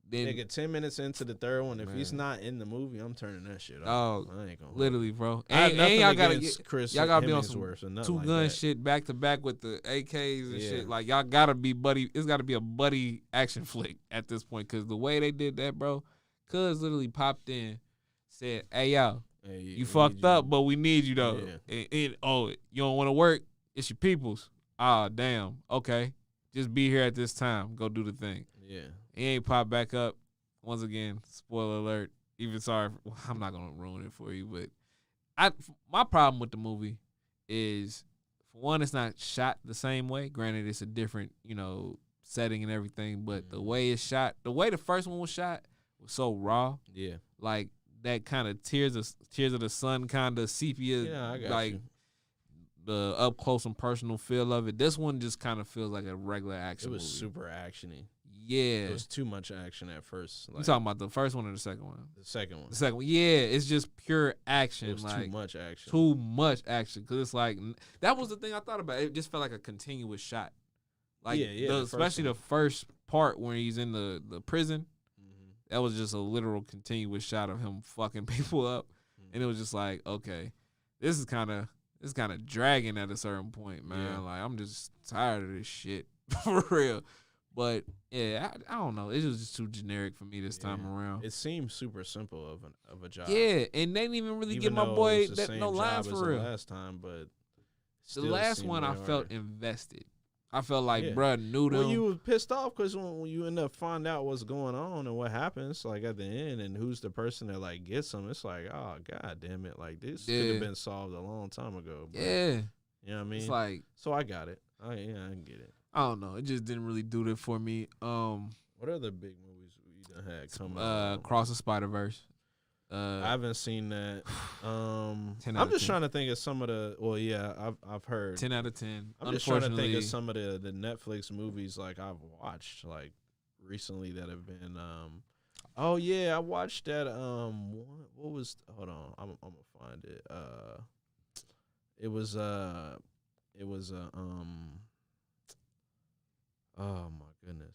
then nigga, 10 minutes into the third one, if he's not in the movie, I'm turning that shit off. I ain't gonna literally, bro. And y'all gotta be on some two gun shit back to back with the AKs and shit. Like y'all gotta be buddy. It's gotta be a buddy action flick at this point, because the way they did that, bro. Cuz literally popped in, said, "Hey y'all, you fucked up, but we need you though. And you don't want to work? It's your people's. Ah, damn. Okay, just be here at this time. Go do the thing." Yeah. He ain't popped back up. Once again, spoiler alert. Even sorry, I'm not gonna ruin it for you, but my problem with the movie is, for one, it's not shot the same way. Granted, it's a different setting and everything, but the way it's shot, the way the first one was shot was so raw. Yeah. Like that kind of tears of the sun kind of sepia, I got like you. The up close and personal feel of it. This one just kind of feels like a regular action movie. It was super actiony. Yeah. It was too much action at first. You talking about the first one or the second one? The second one. The second one. Yeah, it's just pure action. It was like, too much action. Too much action. Because it's like, that was the thing I thought about. It just felt like a continuous shot. Like, especially the first part where he's in the prison. That was just a literal continuous shot of him fucking people up. And it was just like, okay, this is kind of dragging at a certain point, man. Yeah. Like, I'm just tired of this shit. For real. But yeah, I don't know. It was just too generic for me this time around. It seemed super simple of a job. Yeah, and they didn't even really give my boy no lines for real. Last time, but the last one I felt invested. I felt like bruh knew them. Well, you was pissed off because when you end up finding out what's going on and what happens, like at the end, and who's the person that like gets them, it's like, oh god damn it, like this could have been solved a long time ago. But, you know what I mean? It's like, so I got it. I can get it. I don't know. It just didn't really do that for me. What other big movies you done had come out? Cross the Spider-Verse. I haven't seen that. I'm just trying to think of some of the. Well, yeah, I've heard 10 out of 10. I'm just trying to think of some of the Netflix movies like I've watched like recently that have been. Oh yeah, I watched that. What was? Hold on, I'm gonna find it. It was oh my goodness.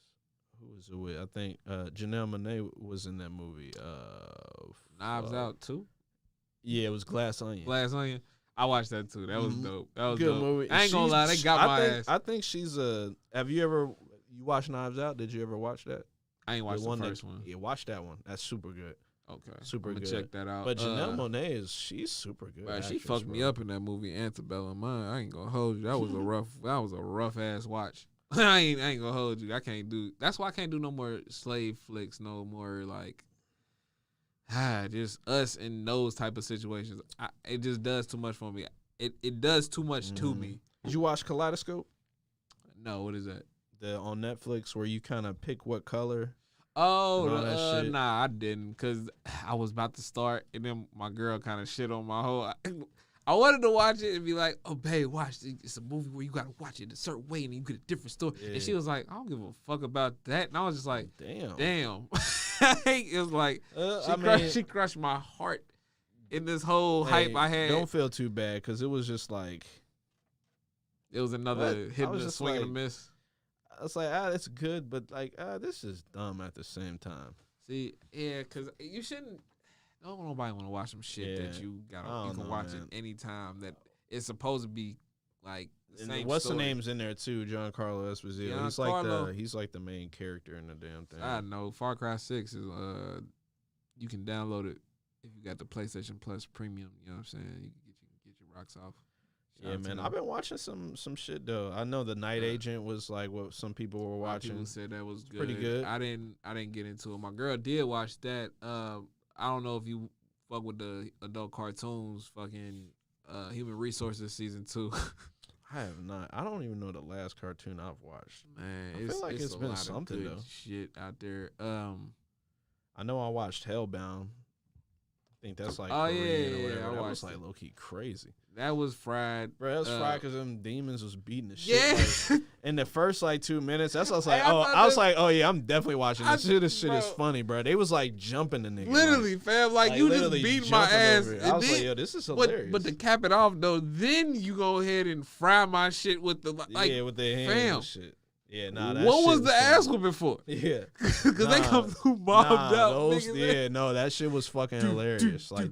Who was it with? I think Janelle Monáe was in that movie. Knives Out too? Yeah, it was Glass Onion. Glass Onion. I watched that too. That was dope. That was good dope. movie. I ain't gonna lie, they got my ass. I think she's a. Have you watched Knives Out? Did you ever watch that? I ain't watched the first one. Yeah, watch that one. That's super good. Okay, super good. Check that out. But Janelle Monáe she's super good. Right, she fucked me up in that movie Antebellum. I ain't gonna hold you. That was a rough ass watch. I ain't gonna hold you. That's why I can't do no more slave flicks. No more like just us in those type of situations. It just does too much for me. It does too much to me. Did you watch Kaleidoscope? No, what is that? On Netflix where you kind of pick what color. Oh, nah, I didn't, because I was about to start, and then my girl kind of shit on my whole. I wanted to watch it and be like, oh, babe, watch. It's a movie where you got to watch it a certain way, and you get a different story. Yeah. And she was like, I don't give a fuck about that. And I was just like, damn. It was like, she crushed my heart in this whole hype I had. Don't feel too bad, because it was just like. It was another hit and a swing and a miss. I was like, it's good, but like, this is dumb at the same time. See, yeah, because you shouldn't. Don't nobody want to watch some shit that you can watch it anytime. That it's supposed to be like the same. What's story. the name's in there too? Giancarlo Esposito. He's like the main character in the damn thing. I know. Far Cry 6 is you can download it if you got the PlayStation Plus Premium. You know what I'm saying? You can get your rocks off. Yeah, man. I've been watching some shit though. I know The Night Agent was like what some people were watching. People said that was good. Pretty good. I didn't get into it. My girl did watch that. I don't know if you fuck with the adult cartoons. Fucking Human Resources season 2. I have not. I don't even know the last cartoon I've watched. Man, I feel like it's been something though. Shit out there. I know I watched Hellbound. I think that's like Korean or whatever. That was like low key crazy. That was fried. Bro, that was fried because them demons was beating the shit. Yeah. Like, in the first like 2 minutes, that's what I was like, I'm definitely watching this. This shit is funny, bro. They was like jumping the nigga. Literally, like, fam. Like you just beat my ass. I was like, yo, this is hilarious. But to cap it off though, then you go ahead and fry my shit with the with their hands and shit. Yeah, that what was the ass whooping for? Yeah, because they come through bombed out. That shit was fucking hilarious. Like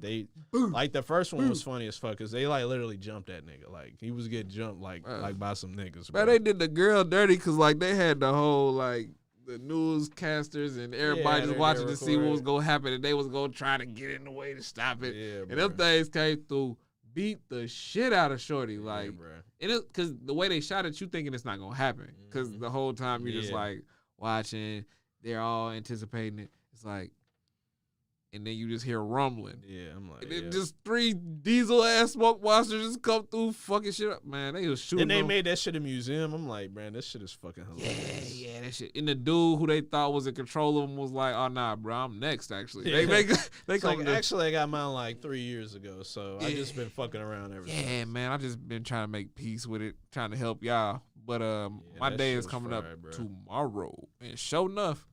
like the first one was funny as fuck because they like literally jumped that nigga. Like he was getting jumped like by some niggas. Bro, they did the girl dirty because like they had the whole like the newscasters and everybody just watching to see what was gonna happen and they was gonna try to get in the way to stop it. Yeah, and them things came through. Beat the shit out of Shorty, like, and it because the way they shot it, you thinking it's not gonna happen, because the whole time you're just like watching, they're all anticipating it. It's like, and then you just hear rumbling. Yeah, I'm like, and then just 3 diesel ass smoke monsters just come through, fucking shit up, man. They was shooting. And they made that shit a museum. I'm like, man, this shit is fucking hilarious. Yeah, that shit. And the dude who they thought was in control of them was like, oh nah, bro, I'm next. Actually, they like, actually, I got mine like 3 years ago, so I just been fucking around ever since. Yeah, man, I just been trying to make peace with it, trying to help y'all. But my day is coming up tomorrow, and sure enough,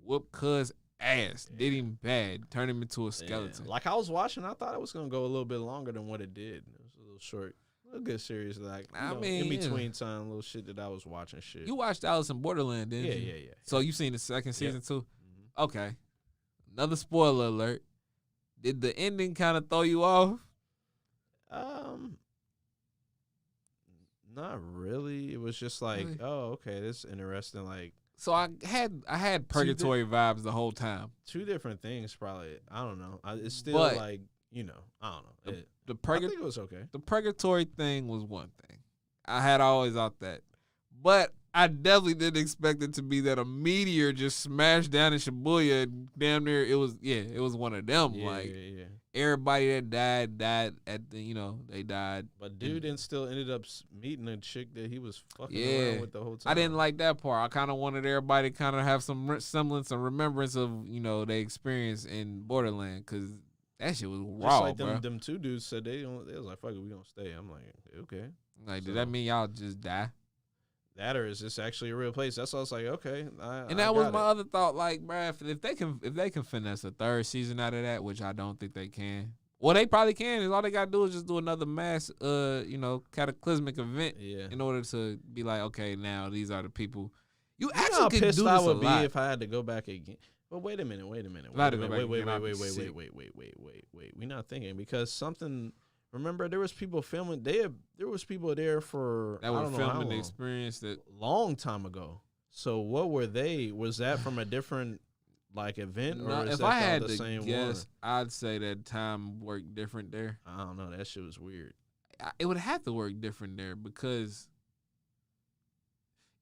whoop cuz ass, did him bad, turned him into a skeleton. Like I was watching, I thought it was gonna go a little bit longer than what it did. It was a little short, a good series. Like in between time, little shit that I was watching. Shit. You watched Alice in Borderland, didn't you? Yeah. So you seen the second season too? Mm-hmm. Okay. Another spoiler alert. Did the ending kind of throw you off? Not really. It was just like, oh, okay, this is interesting. Like. So I had purgatory vibes the whole time. 2 different things, probably. I don't know. It's still like I don't know. I think it was okay. The purgatory thing was one thing. I had always thought that, but I definitely didn't expect it to be that a meteor just smashed down in Shibuya. And damn near, it was one of them. Yeah. Everybody that died at the, they died. But dude still ended up meeting a chick that he was fucking around with the whole time. I didn't like that part. I kind of wanted everybody to kind of have some semblance and remembrance of, their experience in Borderland, because that shit was raw, just like them 2 dudes said they was like, fuck it, we gonna stay. I'm like, okay. Like, did that mean y'all just die? That or is this actually a real place? That's why I was like, okay. And that was my other thought. Like, bruh, if they can finesse a 3rd season out of that, which I don't think they can. Well, they probably can. All they gotta do is just do another mass, cataclysmic event in order to be like, okay, now these are the people. You actually could do this I would be if I had to go back again. But wait a minute. Wait. We're not thinking because something. Remember, there was people filming. There was people there for that were filming the experience that long time ago. So what were they? Was that from a different like event, No, or is if that I had the to same guess, one? I'd say that time worked different there. I don't know. That shit was weird. It would have to work different there because,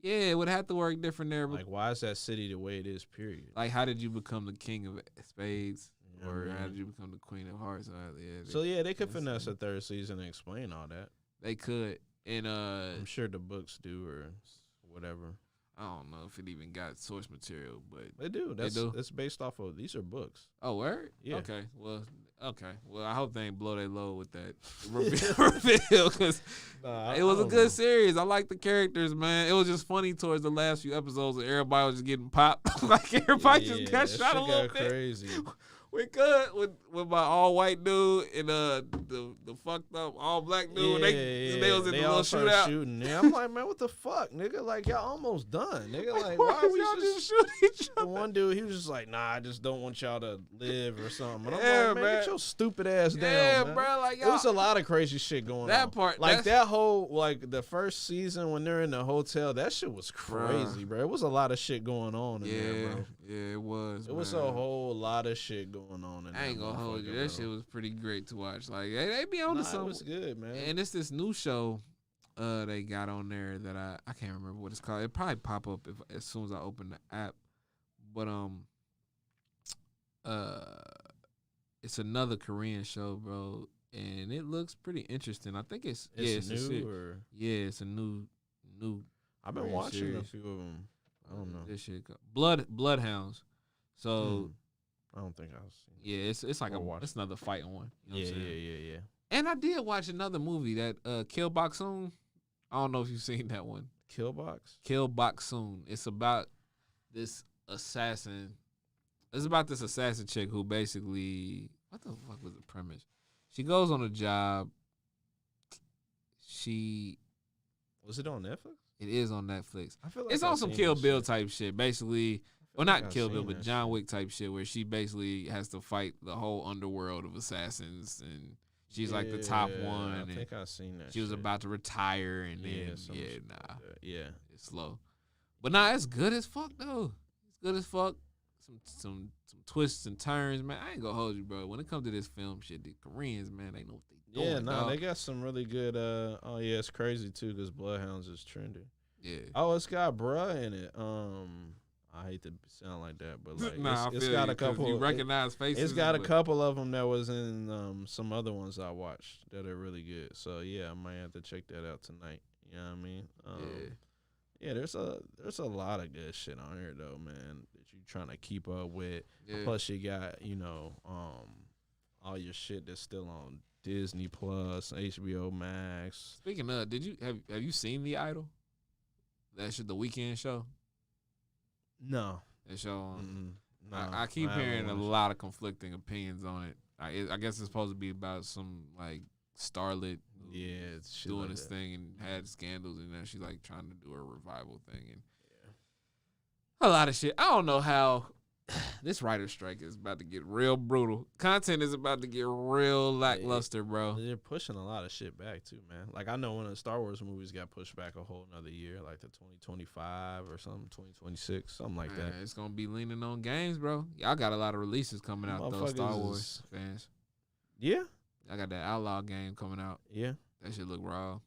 yeah, it would have to work different there. Like, why is that city the way it is? Period. Like, how did you become the king of spades, or Yeah, how did you become the queen of hearts? They could finesse a third season and explain all that. They could, and I'm sure the books do or whatever. I don't know if it even got source material, but They do. They do? It's based off of, these are books. Oh, word? Yeah. Okay. Well, I hope they ain't blow their load with that reveal because it was a good series. I like the characters, man. It was just funny towards the last few episodes and everybody was just getting popped. Like everybody just got shot a little bit. Crazy. We good with my all white dude and the fucked up all black dude. They was in the little shootout. Shooting. Yeah, I'm like, man, what the fuck, nigga? Like, y'all almost done, nigga. Like, why y'all we just shoot each The other? one dude, he was just like, nah, I just don't want y'all to live or something. And I'm Yeah, like, man, get your stupid ass down, Yeah, man. bro. Like, It was a lot of crazy shit going on. That part, like that whole, like the first season when they're in the hotel, that shit was crazy, bro. It was a lot of shit going on in there, bro. Yeah, it was. It was a whole lot of shit going on in there. I ain't gonna hold you. That shit was pretty great to watch. Like they be on to something. It was good, man. And it's this new show they got on there that I can't remember what it's called. It probably pop up as soon as I open the app. But it's another Korean show, bro, and it looks pretty interesting. I think it's new it's a new. I've been Korean watching a series. few of them. I don't know. This shit Bloodhounds. So I don't think I've seen. yeah, it's like Or it's another fighting one. You know what I'm saying? Yeah. And I did watch another movie that Kill Boksoon. I don't know if you've seen that one. Killbox? Kill Boksoon. It's about this assassin. It's about this assassin chick who basically, what the fuck was the premise? She goes on a job. Was it on Netflix? It is on Netflix. I feel like It's on some Kill Bill type shit. Basically, well, not Kill Bill, but John Wick type shit, where she basically has to fight the whole underworld of assassins, and she's like the top one. I think I've seen that. She was about to retire, and then like it's slow. But nah, it's good as fuck though. It's good as fuck. Some twists and turns, man. I ain't gonna hold you, bro. When it comes to this film shit, the Koreans, man, they know what they doing. Yeah, no, dog. they got some really good. Oh yeah, it's crazy too because Bloodhounds is trending. Yeah. Oh, it's got bruh in it. I hate to sound like that, but like nah, it's got a couple. You recognize faces. It's got a couple of them that was in some other ones I watched that are really good. So yeah, I might have to check that out tonight. You know what I mean? Yeah, there's a lot of good shit on here though, man, that you trying to keep up with. Yeah. Plus you got, all your shit that's still on Disney Plus, HBO Max. Speaking of, have you seen The Idol? That shit, the weekend show. No. That show. No, I keep haven't hearing a watched. lot of conflicting opinions on it. I guess it's supposed to be about some like starlet it's shit doing like this that. thing and had scandals, and then she's like trying to do a revival thing and a lot of shit. I don't know how this writer strike is about to get real brutal. Content is about to get real lackluster, bro. They're pushing a lot of shit back too, man. Like I know one of the Star Wars movies got pushed back a whole another year, like the 2025 or something, 2026, something like that. It's gonna be leaning on games, bro. Y'all got a lot of releases coming out though, Star Wars fans. Yeah, I got that Outlaw game coming out. yeah. That shit look raw.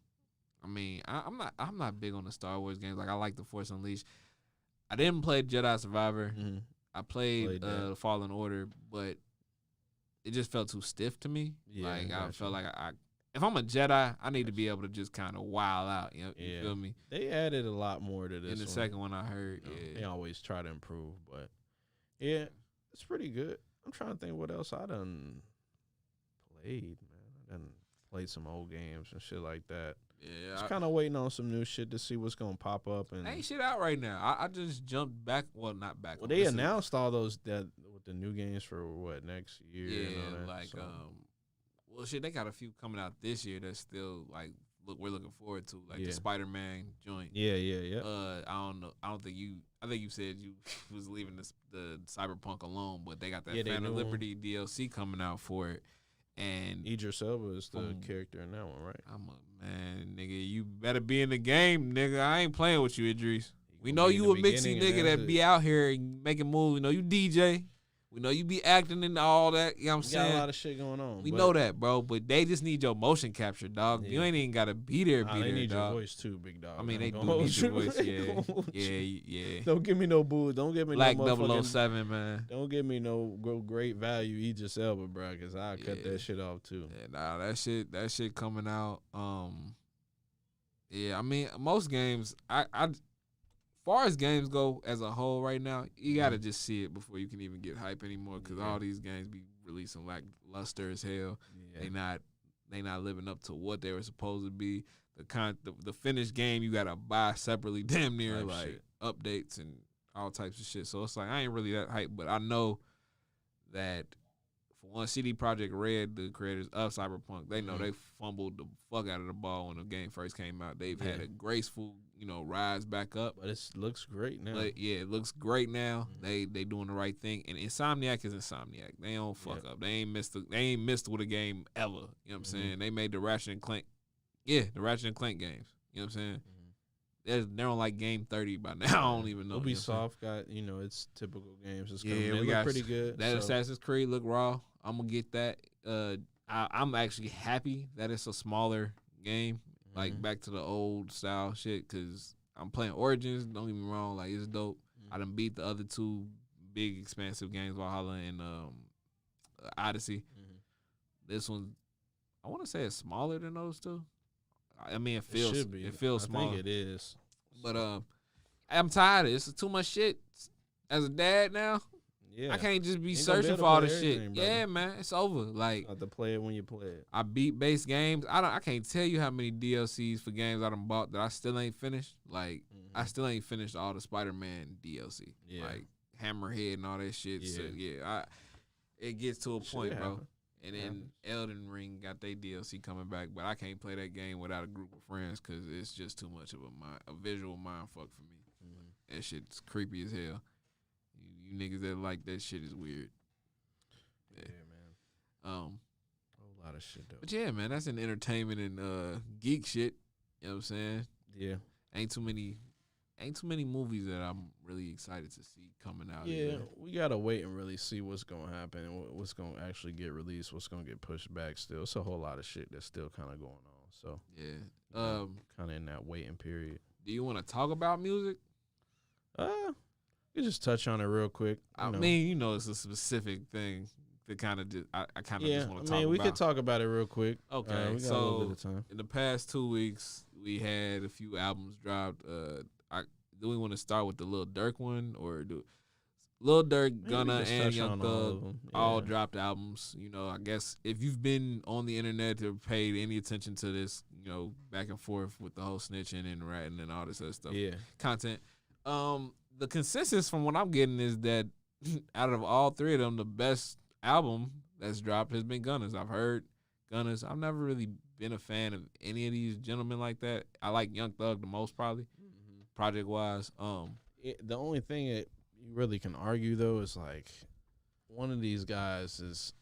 I mean, I'm not big on the Star Wars games. Like I like the Force Unleashed. I didn't play Jedi Survivor. Mm-hmm. I played Fallen Order, but it just felt too stiff to me. Yeah, like I gotcha. felt like if I'm a Jedi, I need to be able to just kind of wild out. You know, you feel me? They added a lot more to this. In the second one, I heard. They always try to improve, but yeah, it's pretty good. I'm trying to think what else I done played, man. I done played some old games and shit like that. Yeah, Just kind of waiting on some new shit to see what's gonna pop up. And ain't shit out right now. I just jumped back. Well, not back. well, they announced all those that with the new games for what next year. Yeah, and all that, like so. well, shit, they got a few coming out this year that's still like we're looking forward to, like the Yeah. Spider-Man joint. Yeah. I don't know. I think you said you was leaving the Cyberpunk alone, but they got that Yeah, they Phantom knew him. Liberty DLC coming out for it. And Idris Elba is the character in that one, right? I'm a man, nigga. You better be in the game, nigga. I ain't playing with you, Idris. We know you a mixy nigga that be out here and making moves. We know you DJ. We know you be acting and all that. You know what I'm saying? Got a lot of shit going on. We know that, bro. But they just need your motion capture, dog. You ain't even got to be there, they need dog. your voice too, big dog. I mean, they do need your voice, yeah. Don't give me no boo. Don't give me Black no motherfucking 007, man. Don't give me no great value Idris Elba, bro, because I'll cut that shit off too. Yeah, nah, that shit coming out. Yeah, I mean, most games, far as games go as a whole right now, you gotta just see it before you can even get hype anymore. Because all these games be releasing like luster as hell. Yeah. They not living up to what they were supposed to be. The finished game you gotta buy separately, damn near like updates and all types of shit. So it's like I ain't really that hype, but I know that for one, CD Projekt Red, the creators of Cyberpunk, they know they fumbled the fuck out of the ball when the game first came out. They've had a graceful, rise back up. But it looks great now. But yeah, it looks great now. They doing the right thing. And Insomniac is Insomniac. They don't fuck up. They ain't missed with a game ever. You know what I'm saying? They made the Ratchet and Clank. Yeah, the Ratchet and Clank games. You know what I'm saying? They're on like game 30 by now. I don't even know. Ubisoft got, its typical games. It's coming. We got pretty good. That Assassin's Creed look raw. I'm gonna get that. I'm actually happy that it's a smaller game, like back to the old style shit. Cause I'm playing Origins. Don't get me wrong, like it's dope. I done beat the other two big expansive games, Valhalla and Odyssey. This one, I want to say it's smaller than those two. I mean, it feels smaller. I think it is. But I'm tired of it. It's too much shit. As a dad now, I can't just be searching for all the shit. Brother. Yeah, man, it's over. Like, have to play it when you play it. I beat base games. I can't tell you how many DLCs for games I done bought that I still ain't finished. Like, I still ain't finished all the Spider-Man DLC. Yeah. Like Hammerhead and all that shit. Yeah. So it gets to a point, bro. And then Elden Ring got their DLC coming back, but I can't play that game without a group of friends because it's just too much of a visual mind fuck for me. That shit's creepy as hell. You niggas that like that shit is weird. Yeah, man. A whole lot of shit though. But yeah, man, that's an entertainment and geek shit. You know what I'm saying? Yeah. Ain't too many movies that I'm really excited to see coming out. Yeah, either. We gotta wait and really see what's gonna happen and what's gonna actually get released, what's gonna get pushed back. Still, it's a whole lot of shit that's still kind of going on. So yeah, kind of in that waiting period. Do you want to talk about music? You just touch on it real quick. I mean, it's a specific thing to kind of just I kind of just want to talk about. We could talk about it real quick. Okay, we got a little bit of time. In the past 2 weeks, we had a few albums dropped. Do we want to start with the Lil Durk one or do Lil Durk, Gunna, and Young Thug all dropped albums? I guess if you've been on the internet or paid any attention to this, back and forth with the whole snitching and ratting and all this other stuff, content. The consensus from what I'm getting is that out of all three of them, the best album that's dropped has been Gunna's. I've heard Gunna's. I've never really been a fan of any of these gentlemen like that. I like Young Thug the most probably, project-wise. The only thing that you really can argue, though, is like one of these guys is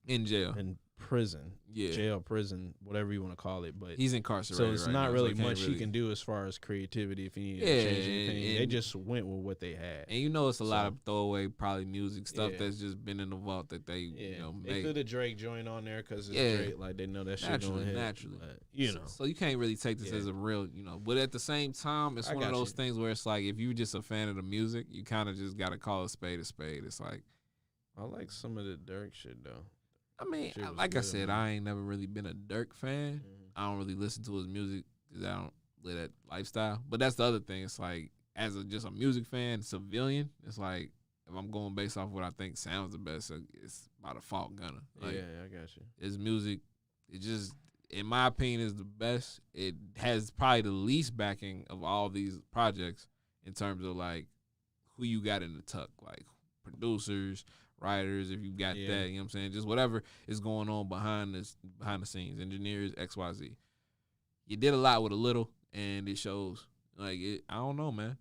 in jail. In prison. Jail, prison, whatever you want to call it. But he's incarcerated. So it's not really much he can do as far as creativity if he needs to change anything. They just went with what they had. And it's a lot of throwaway probably music stuff that's just been in the vault that they made. They threw the Drake joint on there because it's Drake. Like they know that shit going hit. Naturally. But, So you can't really take this as a real, But at the same time, it's one of those things where it's like if you're just a fan of the music, you kind of just got to call a spade a spade. It's like. I like some of the Dirk shit, though. I mean, like I said, I ain't never really been a Dirk fan. I don't really listen to his music because I don't live that lifestyle. But that's the other thing. It's like, as just a music fan, civilian, it's like, if I'm going based off what I think sounds the best, it's by default Gunna. Like, I got you. His music, it just, in my opinion, is the best. It has probably the least backing of all these projects in terms of, like, who you got in the tuck. Like, producers, writers, if you got that, you know what I'm saying? Just whatever is going on behind the scenes, engineers, XYZ. You did a lot with a little, and it shows. Like, I don't know, man.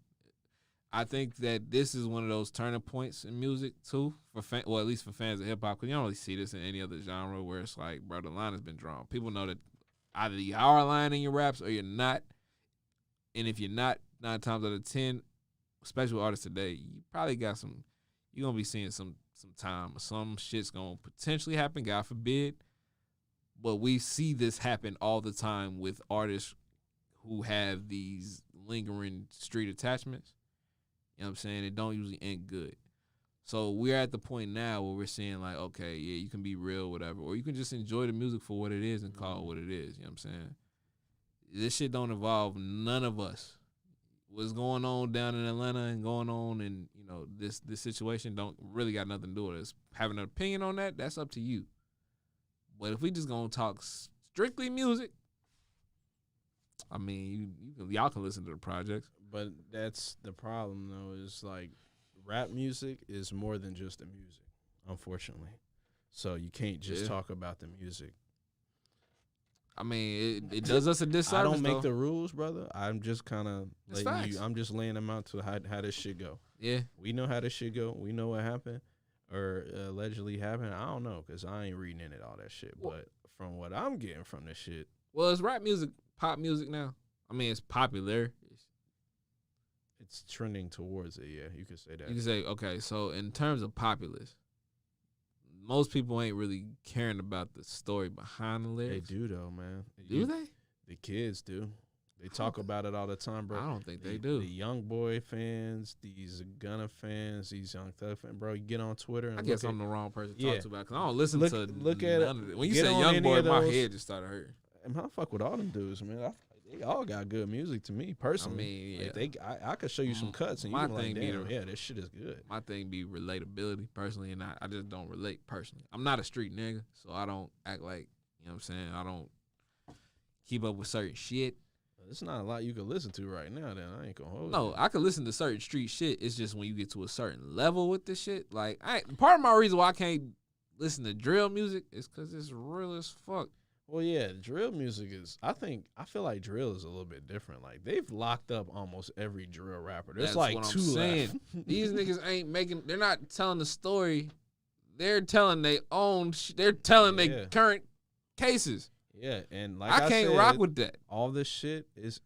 I think that this is one of those turning points in music, too, at least for fans of hip-hop, because you don't really see this in any other genre where it's like, bro, the line has been drawn. People know that either you are lying in your raps or you're not, and if you're not, 9 times out of 10, especially with artists today, you probably got some. You're gonna be seeing some time. Some shit's gonna potentially happen. God forbid. But we see this happen all the time with artists who have these lingering street attachments. You know what I'm saying? It don't usually end good. So we're at the point now where we're saying like, okay, yeah, you can be real, whatever, or you can just enjoy the music for what it is and call it what it is. You know what I'm saying? This shit don't involve none of us. What's going on down in Atlanta and going on in, you know, this situation don't really got nothing to do with us. Having an opinion on that, that's up to you. But if we just gonna talk strictly music, I mean, y'all can listen to the projects. But that's the problem, though, is like rap music is more than just the music, unfortunately. So you can't just talk about the music. I mean, it does us a disservice. I don't make the rules, brother. I'm just kind of letting you. I'm just laying them out to how this shit go. Yeah, we know how this shit go. We know what happened or allegedly happened. I don't know because I ain't reading into all that shit. Well, but from what I'm getting from this shit, well, it's rap music, pop music now. I mean, it's popular. It's trending towards it. Yeah, you could say that. You can say, okay, so in terms of populace, most people ain't really caring about the story behind the lyrics. They do though, man. Do they? The kids do. They talk about it all the time, bro. I don't think they do. The Young Boy fans, these Gunna fans, these Young Thug fans, bro. You get on Twitter and I guess I'm the wrong person to talk to about because I don't listen to look at none of it. When you say Young Boy, my head just started hurting. And I fuck with all them dudes, man. They all got good music to me personally. I mean, yeah. I could show you some cuts and you can like, damn, yeah, this shit is good. My thing be relatability personally, and I just don't relate personally. I'm not a street nigga, so I don't act like, you know what I'm saying, I don't keep up with certain shit. There's not a lot you can listen to right now, then. I ain't gonna hold you. No, I can listen to certain street shit. It's just when you get to a certain level with this shit, like, part of my reason why I can't listen to drill music is because it's real as fuck. Well, yeah, drill music is. I feel like drill is a little bit different. Like they've locked up almost every drill rapper. There's like two left. These niggas ain't making. They're not telling the story. They're telling their own. They're telling their current cases. Yeah, and like I can't rock with that. All this shit is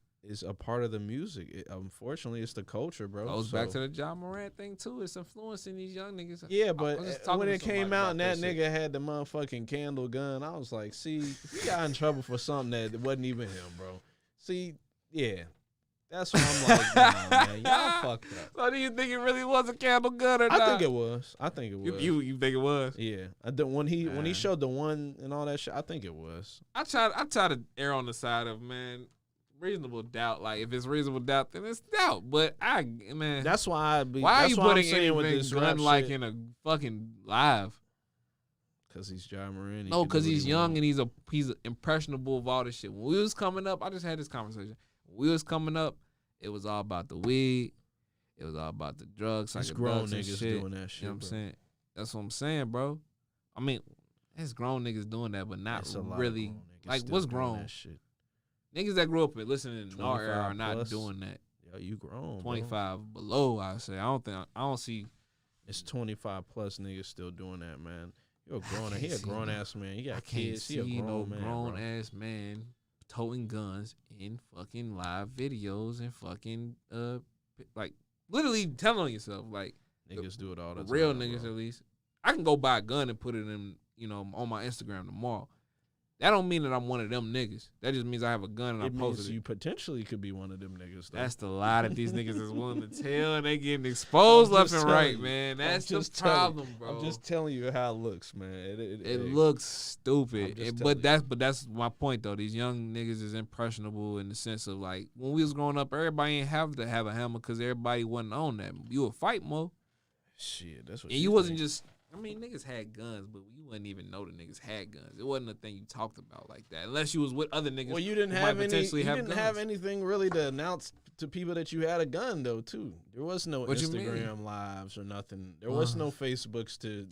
a part of the music. Unfortunately, it's the culture, bro. Goes back to the John Morant thing too. It's influencing these young niggas. Yeah, but when it came out and that nigga had the motherfucking candle gun, I was like, see, he got in trouble for something that wasn't even him, bro. See, yeah. That's what I'm like, nah, man. Y'all fucked up. So do you think it really was a candle gun or not? I think it was. You think it was? Yeah. When he showed the one and all that shit, I think it was. I try to err on the side of, man, reasonable doubt. Like if it's reasonable doubt, then it's doubt. But man, that's why why are you putting anything gun like in a fucking live? Because he's John Moran. No, because he's young and he's impressionable of all this shit. When we was coming up, I just had this conversation. When we was coming up, it was all about the weed. It was all about the drugs. It's grown niggas doing that shit. You know what I'm saying? That's what I'm saying, bro. I mean, it's grown niggas doing that, but not really. Like, what's grown? Niggas that grew up listening in our era are not doing that. Yo, you grown. 25 below, I say. I don't see. It's 25 plus niggas still doing that, man. You're a grown. He a grown ass man. He got kids. He a grown man. Grown ass man toting guns in fucking live videos and fucking like literally telling on yourself. Like niggas do it all the time. Real niggas, at least. I can go buy a gun and put it in, on my Instagram tomorrow. That don't mean that I'm one of them niggas. That just means I have a gun and I posted it. You potentially could be one of them niggas, though. That's the lie that these niggas is willing to tell, and they getting exposed left and right, man. That's the problem, bro. I'm just telling you how it looks, man. It looks stupid. But that's my point, though. These young niggas is impressionable in the sense of, like, when we was growing up, everybody ain't have to have a hammer because everybody wasn't on that. You would fight more. Shit, that's what and you wasn't just... I mean, niggas had guns, but you wouldn't even know the niggas had guns. It wasn't a thing you talked about like that, unless you was with other niggas. Well, you didn't have anything really to announce to people that you had a gun, though. Too, there was no Instagram lives or nothing. There was no Facebooks to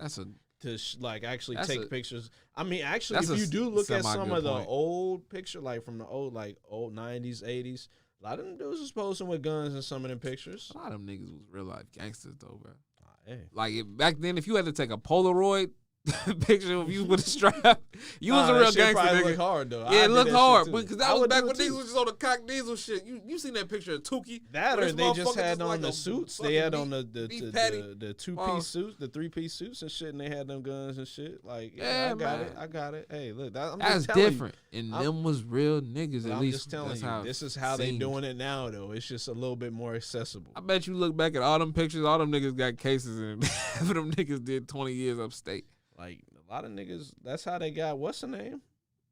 actually take pictures. I mean, actually, if you do look at some of the old picture, like from the old 90s, 80s, a lot of them dudes was posting with guns in some of them pictures. A lot of them niggas was real life gangsters, though, bro. Hey. Like back then, if you had to take a Polaroid picture of you with a strap. You was a real gangster, nigga. Look hard though. Yeah, it looked hard, because that was back when niggas was just on the cock diesel shit. You seen that picture of Tukey? That or they just had on the suits. They had on the 2-piece suits, the 3-piece suits and shit, and they had them guns and shit. Like, yeah, I got it. Hey, look, that's different. And them was real niggas. At least I'm just telling you, this is how they doing it now. Though it's just a little bit more accessible. I bet you look back at all them pictures, all them niggas got cases, and half of them niggas did 20 years upstate. Like, a lot of niggas, that's how they got, what's the name?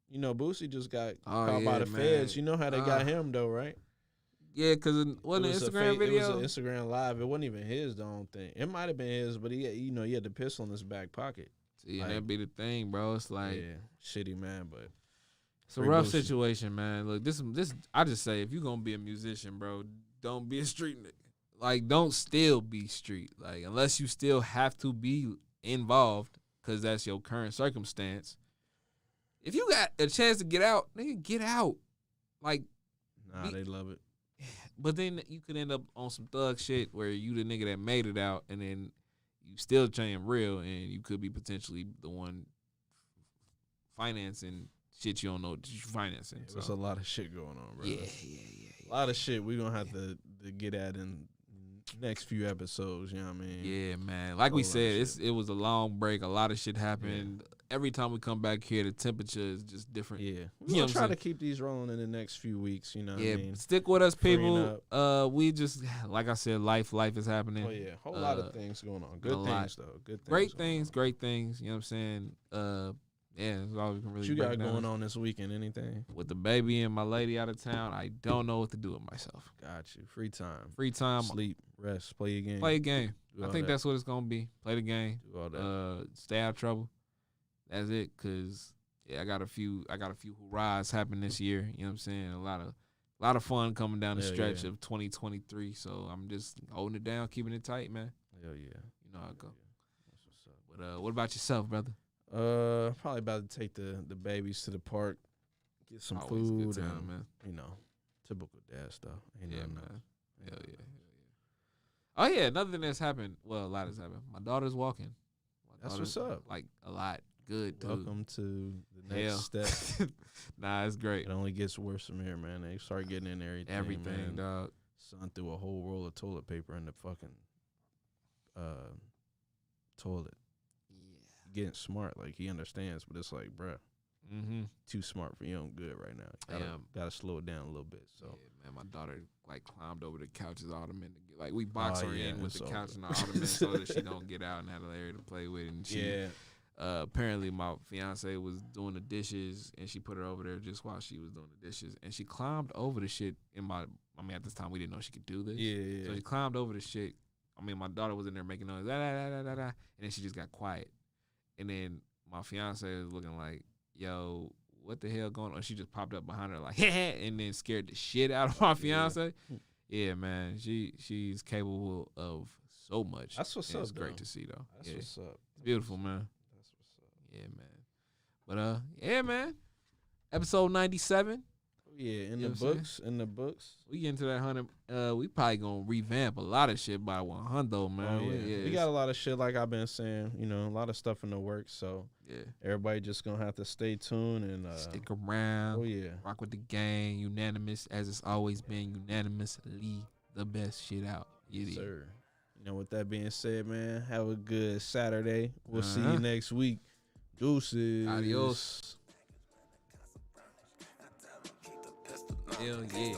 You know, Boosie just got caught by the feds. You know how they got him, though, right? Yeah, because it wasn't an Instagram video. It was an Instagram live. It wasn't even his, the only thing. It might have been his, but he had the pistol in his back pocket. See, like, that'd be the thing, bro. It's like, yeah, shitty, man, but it's a rough situation, man. Look, this, I just say, if you're going to be a musician, bro, don't be a street nigga. Like, don't still be street. Like, unless you still have to be involved, because that's your current circumstance. If you got a chance to get out, nigga, get out. Like, they love it. But then you could end up on some thug shit where you the nigga that made it out, and then you still chain real, and you could be potentially the one financing shit you don't know that you're financing. Yeah, there's a lot of shit going on, bro. Yeah. A lot of shit we gonna have to get at in next few episodes, you know what I mean? Yeah, man. Like we said, it was a long break. A lot of shit happened. Yeah. Every time we come back here, the temperature is just different. Yeah. We're going to try to keep these rolling in the next few weeks, you know what I mean? Stick with us, people. We just, like I said, life is happening. Oh, yeah. Whole lot of things going on. Good things, though. Good things. Great things. You know what I'm saying? Yeah, that's all we can really What you got going on this weekend? Anything? With the baby and my lady out of town, I don't know what to do with myself. Got you. Free time. Sleep. Rest. Play your game. Play a game. I think that's what it's going to be. Play the game. Do all that. Stay out of trouble. That's it. Because, I got a few hurrahs happen this year. You know what I'm saying? A lot of fun coming down the stretch of 2023. So I'm just holding it down, keeping it tight, man. Hell yeah. You know how it go. That's what's up. But what about yourself, brother? Probably about to take the babies to the park, get some Always food, good time, and man. You know, typical dad stuff. Yeah, man. Hell yeah. Oh yeah, another thing that's happened. Well, a lot has happened. My daughter's walking. That's what's up. Like a lot. Good. Too. Welcome to the next step. Nah, it's great. It only gets worse from here, man. They start getting in everything, man. Dog. Son threw a whole roll of toilet paper in the fucking toilet. Getting smart, like he understands, but it's like, bruh, too smart for your own good right now. Gotta slow it down a little bit. So, yeah, man, my daughter like climbed over the couch's ottoman to get, like we box her in with the couch and the ottoman so that she don't get out and have an area to play with. And she, apparently, my fiance was doing the dishes and she put her over there just while she was doing the dishes, and she climbed over the shit at this time we didn't know she could do this. Yeah. So she climbed over the shit. My daughter was in there making noise, and then she just got quiet. And then my fiance is looking like, yo, what the hell going on? She just popped up behind her like, and then scared the shit out of my fiance. Yeah, man. She's capable of so much. That's what's up. It's great to see, though. That's what's up. It's beautiful, man. That's what's up. Yeah, man. But, yeah, man. Episode 97. Yeah, in the books. We get into that 100. We probably gonna revamp a lot of shit by 100, man. Oh, yeah. We got a lot of shit, like I've been saying. You know, a lot of stuff in the works. So everybody just gonna have to stay tuned and stick around. Oh yeah, rock with the gang. Unanimous, as it's always been. Unanimously the best shit out. Yes, sir. You know, with that being said, man, have a good Saturday. We'll see you next week. Deuces. Adios. Hell yeah.